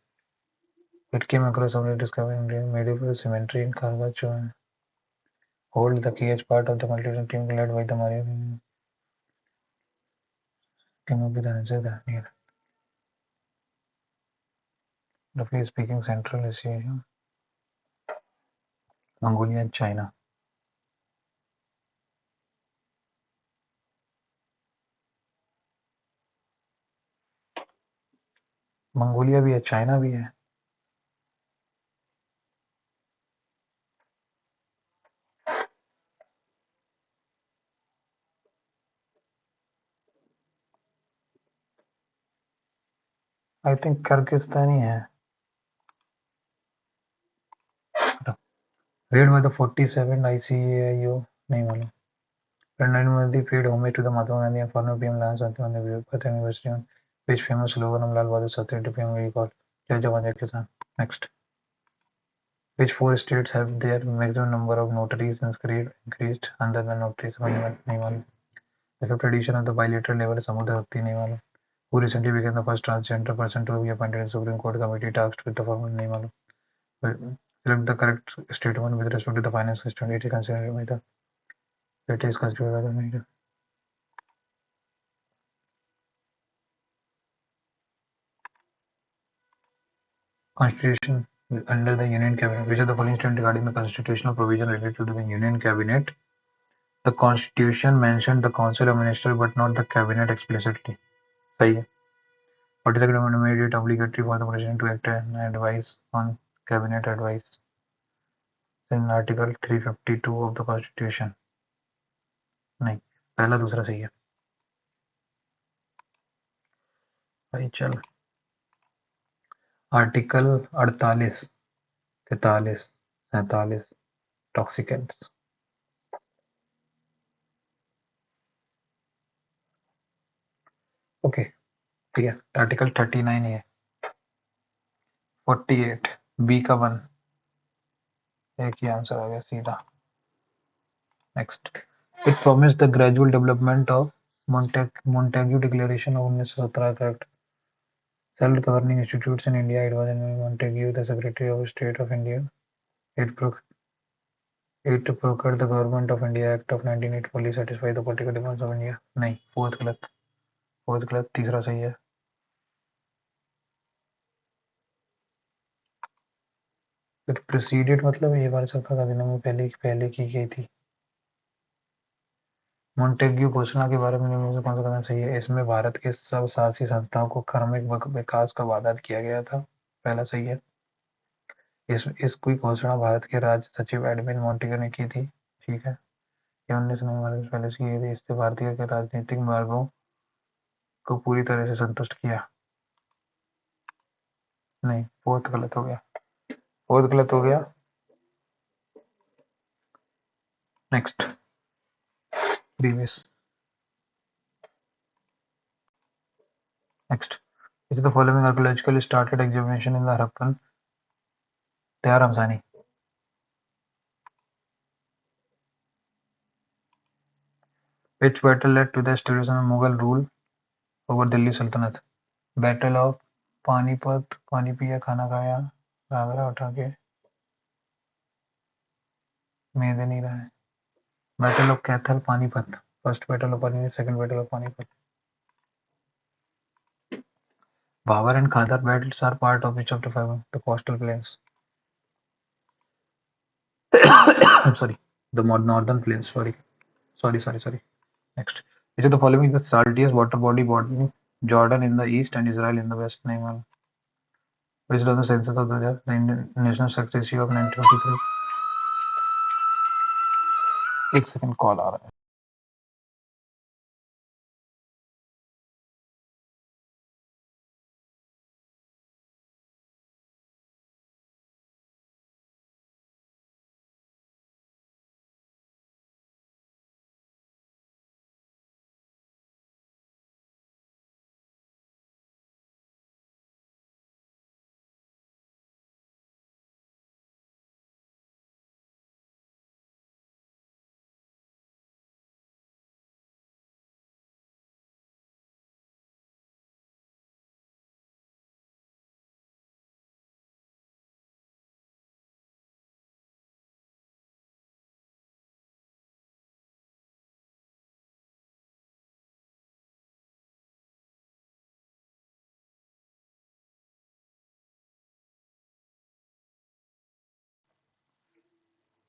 It came across only discovering medieval cemetery in Caravaggio and hold the key as part of the multi team led by the Mario came up with an answer that near. Roughly speaking, Central Asia, Mongolia and China. Mongolia भी है, China भी है. I think Kyrgyzstan ही है. Raid by the 47th ICAIO नहीं मालूम. Nandimodi paid homage to the Mahatma Gandhi and former PM Lal Santham on the Vivekananda University on which famous slogan of Lal Bahadur Shastri to PM recalled Jai Jawan Jai Kisan. Next. Which four states have their maximum number of notaries increased under the notaries amendment? नहीं मालूम. The fifth edition of the bilateral level Samudra Bhakti नहीं मालूम. Who recently became the first transgender person to be appointed in Supreme Court committee tasked with the formal नहीं मालूम. Select the correct statement with respect to the finance system. It is considered by the major. Constitution under the Union Cabinet. Which of the following statements regarding the constitutional provision related to the Union Cabinet? The Constitution mentioned the Council of Ministers but not the Cabinet explicitly. सही है. 42nd Amendment made it obligatory for the President to act and advise on Cabinet advice in Article 352 of the Constitution. नहीं, पहला दूसरा सही है. भाई चल. Article 48, 43, 47 toxicants. Okay ठीक है. आर्टिकल 39 है. 48 बी का 1 एक ही आंसर आ गया सीधा. Next. It promise the gradual development of Montague Declaration of 1917 correct. Self-governing institutes in India. It was in Montague, the Secretary of State of India. It procured the Government of India Act of 1908 fully satisfy the political demands of India. नहीं, fourth गलत, तीसरा सही है. It preceded मतलब ये भारत सरकार का दिनों में पहले की गई थी. मोंटेग्यू घोषणा के बारे में निम्न में से कौन सा कथन सही है? इसमें भारत के सब शासी संस्थाओं को क्रमिक विकास का वादा किया गया था. पहला सही है. इसकी घोषणा भारत के राज्य सचिव एडमिन मोंटेग्यू ने की थी. ठीक है. ये 1999 से पहले की गई थी. इससे भारतीय के राजनीतिक मार्गों को पूरी तरह से संतुष्ट किया. नहीं, फोर्थ गलत हो गया. Next. Previous. Next. Which of the following archaeological started examination in the Harappan? तैयार हमसानी. Which battle led to the establishment of Mughal rule over Delhi Sultanate? Battle of Panipat. पानी पिया, खाना खाया, घाघरा उठा के में दे नहीं रहा है. Battle of Kaithal Panipat. First battle of Panipat, second battle of Panipat. Bhabar and Khadar battles are part of which of the five? The coastal plains. I'm sorry, the northern plains. Sorry. Next. Which of the following is the saltiest water body bordering Jordan in the east and Israel in the west? Name. Which of the census of the Indian National Success Ratio of 1953? एक second call आ रहा है.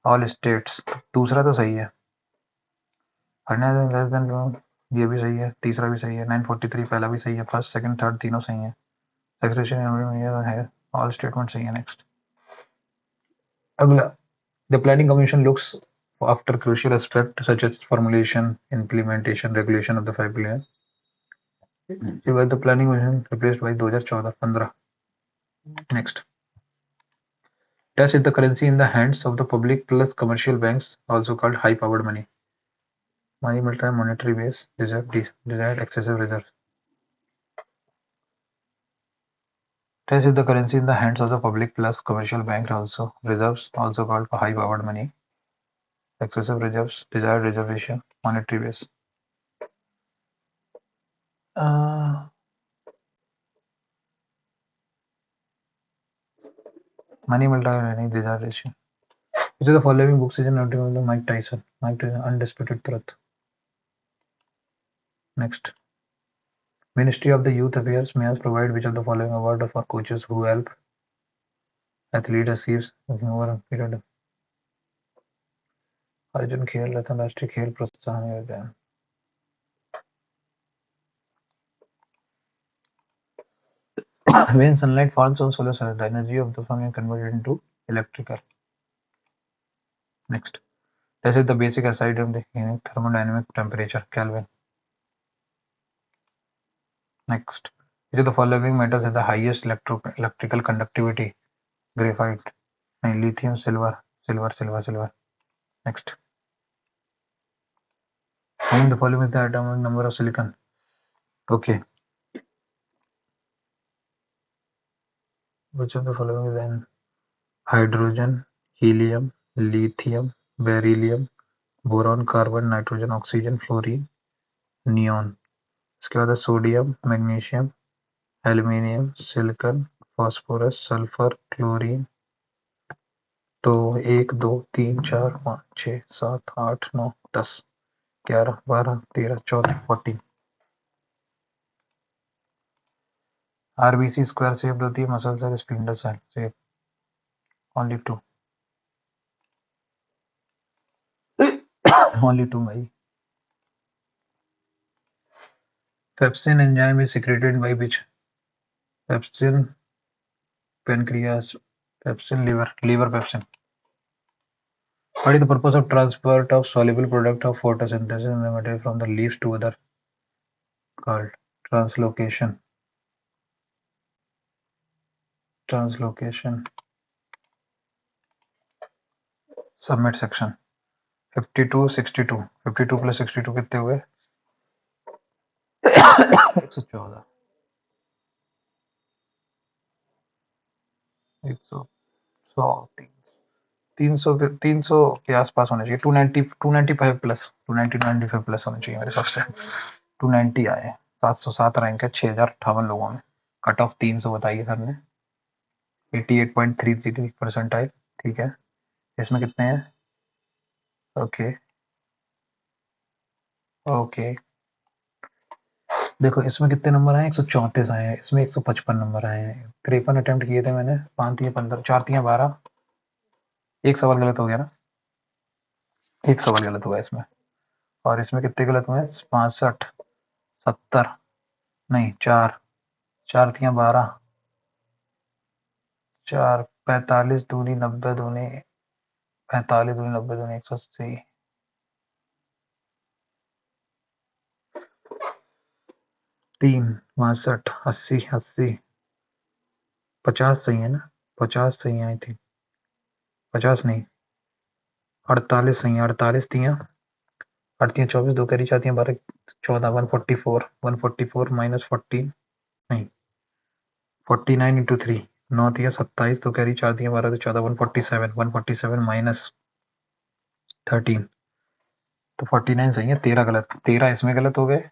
All states, दूसरा तो सही है, Haryana less than, ये भी सही है, तीसरा भी सही है, 943 पहला भी सही है, फर्स्ट सेकंड थर्ड तीनों सही है, सेक्रेशन है, ऑल स्टेटमेंट सही है। नेक्स्ट, अगला, the planning commission looks after crucial aspect such as formulation, implementation, regulation of the 5 billion. It was the planning commission replaced by 2014-15. Next, cash is the currency in the hands of the public plus commercial banks, also called high powered money. Money मिलता है monetary base, desired excessive reserve. Cash is the currency in the hands of the public plus commercial banks, also reserves, also called high powered money. Excessive reserves, desired reservation, monetary base. Money मिलता है नहीं, desired ratio. Which of the following books is an article of Mike Tyson? Mike Tyson, Undisputed Truth. Next, Ministry of the Youth Affairs may provide which of the following award for coaches who help athlete achieves over a period. Arjun खेल रत्न, राष्ट्रीय खेल प्रोत्साहन योजना. When sunlight falls on solar cells, the energy of the sun is converted into electrical. Next, this is the basic SI of the thermodynamic temperature, Kelvin. Next, which of the following metals has the highest electrical conductivity? Graphite, lithium, silver. Next, among the following is the atomic number of silicon? Okay. Which of the following is then hydrogen, helium, lithium, beryllium, boron, carbon, nitrogen, oxygen, fluorine, neon. इसके बाद है sodium, magnesium, aluminium, silicon, phosphorus, sulphur, chlorine. तो 1 2 3 4 5 6 7 8 9 10 11 12 13 14 14. RBC square shape होती है, muscle cell, spindle cell shape. Only 2. Only 2 भाई. Pepsin enzyme is secreted by which? Pepsin pancreas, pepsin liver pepsin. What is the purpose of transport of soluble product of photosynthesis in the material from the leaves to other? Called translocation. Submit section. 52 62. 52 plus 62 कितने हुए? 114. 300 के आसपास होने चाहिए. 295 plus 295 plus होने चाहिए मेरे हिसाब से. 290 आए. 707 रैंक है 6058 लोगों में. कट ऑफ 300 बताइए सर ने. 88.33% ठीक है. इसमें कितने हैं? Okay okay. देखो इसमें कितने नंबर आए? 134 आए हैं. इसमें 155 नंबर आए हैं. 53 अटेम्प्ट किए थे मैंने. 5 3 15 4 3 12. एक सवाल गलत हो गया ना. एक सवाल गलत हुआ इसमें. और इसमें कितने गलत हुए? 65 70 नहीं 4 4 3 12 4 45 दूनी 90 दूनी 45 दूनी 90 दूनी 180 3 62 80 80 50 सही है ना? 50 सही है आई थिंक. 50 नहीं 48 सही है. 48 3 8 3 24 2 करी जाती है 12 14 144 144 माइनस 14 नहीं 49 इंटू 3 9 दिया 27 तो कैरी 4 दिया 12 तो 14 147 माइनस 13 तो 49 सही है. 13 गलत. 13 इसमें गलत हो गए.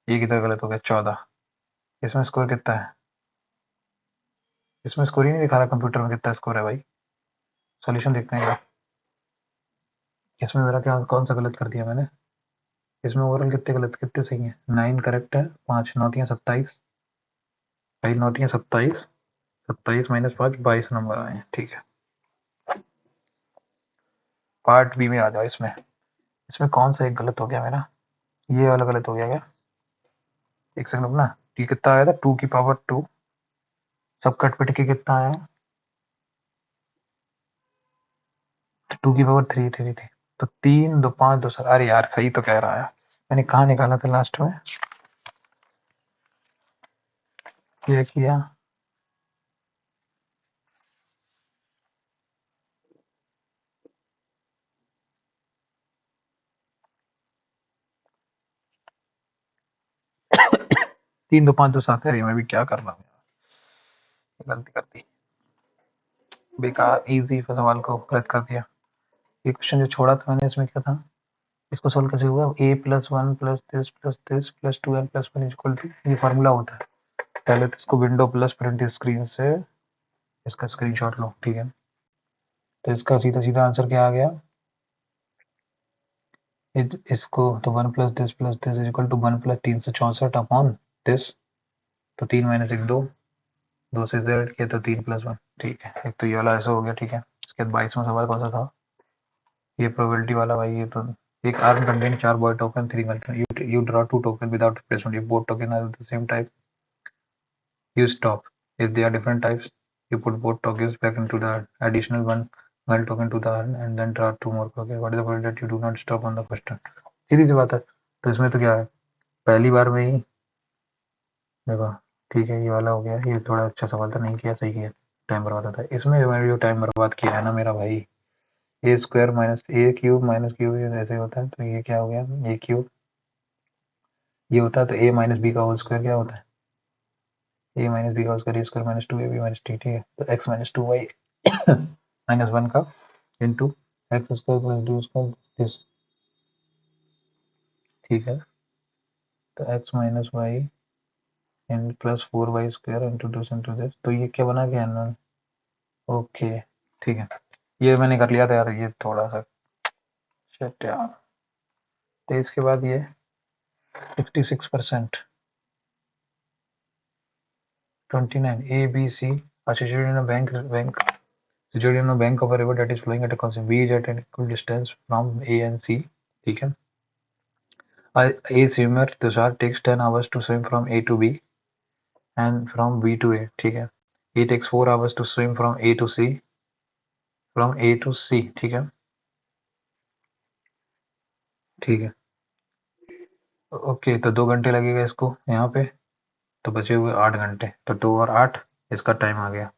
एक इधर गलत हो गया. 14. इसमें स्कोर कितना है? इसमें स्कोर ही नहीं दिखा रहा कंप्यूटर में कितना स्कोर है भाई. सॉल्यूशन देखते हैं. इसमें मेरा क्या कौन सा गलत कर दिया मैंने? इसमें ओवरऑल कितने गलत कितने सही है? 9 करेक्ट है. 5 9 दिया 27 भाई 9 दिया 27 27 माइनस 5 22 नंबर आए हैं. ठीक है. पार्ट बी में आ जाओ। इसमें इसमें कौन सा एक गलत हो गया मेरा, ये वाला गलत हो गया क्या? एक सेकंड रुकना। ये कितना आया था, 2 की पावर 2, सब कट पिट के कितना आया? 2 की पावर 3 थी थी। तो 3 2 5 2 7, अरे यार सही तो कह रहा है। मैंने कहाँ निकाला था लास्ट में, क्या किया? तीन 2 5 2 7, अरे मैं भी क्या कर रहा हूँ यार, गलती कर दी। बेकार इजी सवाल को गलत कर दिया। ये क्वेश्चन जो छोड़ा था मैंने, इसमें क्या था, इसको सोल्व कैसे हुआ? a+1+this+2n+1 ये फार्मूला होता है। पहले तो इसको विंडो प्लस प्रिंट स्क्रीन से इसका स्क्रीनशॉट लो, ठीक है। तो इसका सीधा सीधा आंसर क्या आ गया? इसको तो 1+this+this=1+364 तो 3 - 1 2, 2 से Z किया तो 3+1, ठीक है। एक तो ये वाला ऐसा हो गया, ठीक है। इसके बाद 22वां सवाल कौन सा था? ये प्रोबेबिलिटी वाला भाई, ये तो एक arm contain 4 boy token 3 girl, you draw 2 token without replacement if both token are the same type, you stop. If they are different types, you put both tokens back into the additional one girl token to the urn and then draw 2 more. Okay, what is the probability that you do not stop on the first turn? सीधी सी बात है। तो इसमें तो क्या है, पहली बार में ही देखो, ठीक है। ये वाला हो गया, ये थोड़ा अच्छा सवाल था, नहीं किया, सही किया, टाइम बर्बाद होता है इसमें। मैंने जो टाइम बर्बाद किया है ना मेरा भाई, a² - a³ - q ऐसे होता है। तो ये क्या हो गया, a³ ये होता है, तो a - b का होल स्क्वायर क्या होता है? a - b का whole square a² - 2ab - t, ठीक है। तो x - 2y -1 का इंटू x² + d² दिस, ठीक है। तो x - y in +4y² into this into this, तो ये क्या बना गया ना? ओके, ठीक है। ये मैंने कर लिया था यार, ये थोड़ा सा शिट यार। तो इसके बाद ये 66%, 29 A B C are situated in a bank situated in a bank of a river that is flowing at a constant B is at an equal distance from A and C, ठीक है। A swimmer Tushar takes 10 hours to swim from A to B and from B to A, ठीक है। A takes 4 hours to swim from A to C, from A to C, ठीक है, ठीक है। Okay, तो 2 घंटे लगेगा इसको यहाँ पे, तो बचे हुए 8 घंटे, तो 2 और 8 इसका टाइम आ गया।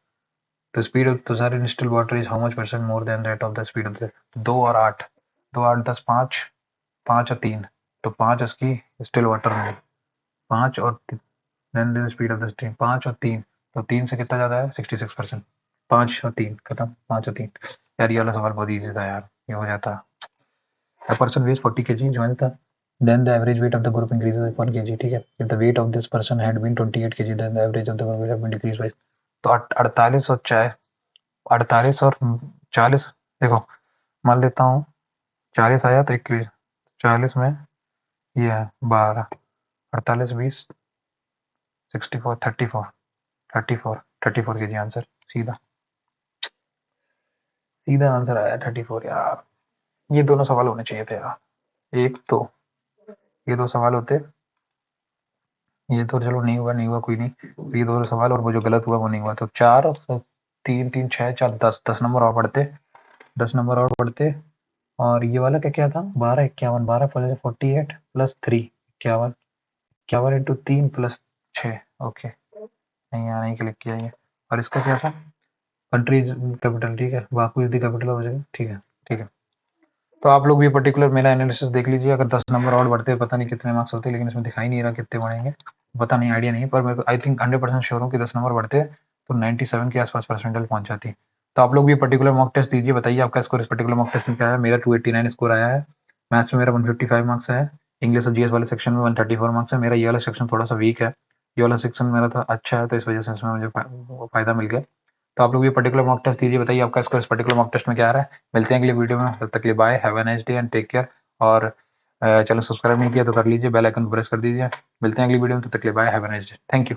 The speed of Tushar in still water is how much percent more than that of the speed of the 2 और 8, 2 8 10 5, 5 और 3, तो 5 इसकी स्टिल वाटर में, 5 और then the speed of the stream 5 और 3, तो 3 से कितना ज़्यादा है? 66%। 5 और 3 खत्म, 5 और 3। यार ये वाला सवाल बहुत ईजी था यार, ये हो जाता। A person weighs 40 kg, joins the then the average weight of the group increases by 1 kg, ठीक है। If the weight of this person had been 28 kg, then the average of the group would have been decreased by, तो 48 और 40, देखो मान लेता हूँ 40 आया तो 21, 40 में ये है 12, 48 20 64 34 34 34 कीजिए आंसर, सीधा सीधा आंसर आया 34 यार। ये दोनों सवाल होने चाहिए थे यार, एक तो ये 2 सवाल होते, ये तो चलो नहीं हुआ, नहीं हुआ कोई नहीं। ये 2 सवाल और वो जो गलत हुआ वो नहीं हुआ, तो 4 और 3 3 6 4 10 नंबर और बढ़ते, 10 नंबर और बढ़ते। और ये वाला क्या क्या था, 12 51, 12 48 प्लस 3 51, 51 इंटू 3 प्लस 6, ओके। नहीं यहाँ नहीं क्लिक किया ये। और इसका क्या था, कंट्रीज कैपिटल, ठीक है, बाकू इज द कैपिटल हो जाएगा, ठीक है, ठीक है। तो आप लोग भी पर्टिकुलर मेरा एनालिसिस देख लीजिए। अगर 10 नंबर और बढ़ते पता नहीं कितने मार्क्स होते, लेकिन इसमें दिखाई नहीं रहा कितने बढ़ेंगे, पता नहीं, आइडिया नहीं, पर मैं आई थिंक 100% श्योर हूँ कि 10 नंबर बढ़ते तो 97 के आसपास परसेंटाइल पहुंच जाती। तो आप लोग भी पर्टिकुलर मॉक टेस्ट दीजिए, बताइए आपका स्कोर इस पर्टिकुलर मॉक टेस्ट में क्या है। मेरा 289 स्कोर आया है, मैथ्स में मेरा 155 मार्क्स है, इंग्लिश और जीएस वाले सेक्शन में 134 मार्क्स है। मेरा ये वाला सेक्शन थोड़ा सा वीक है, ये वाला सेक्शन मेरा था अच्छा है, तो इस वजह से इसमें मुझे फायदा मिल गया। तो आप लोग ये पर्टिकुलर मॉक टेस्ट दीजिए, बताइए आपका स्कोर इस पर्टिकुलर मॉक टेस्ट में क्या आ रहा है। मिलते हैं अगले वीडियो में, तब तक के लिए bye, have a nice day and take care. और चैनल सब्सक्राइब नहीं किया तो कर लीजिए, बेल आइकन प्रेस कर दीजिए। मिलते हैं अगली वीडियो में, तब तक के लिए bye, have a nice day, thank you.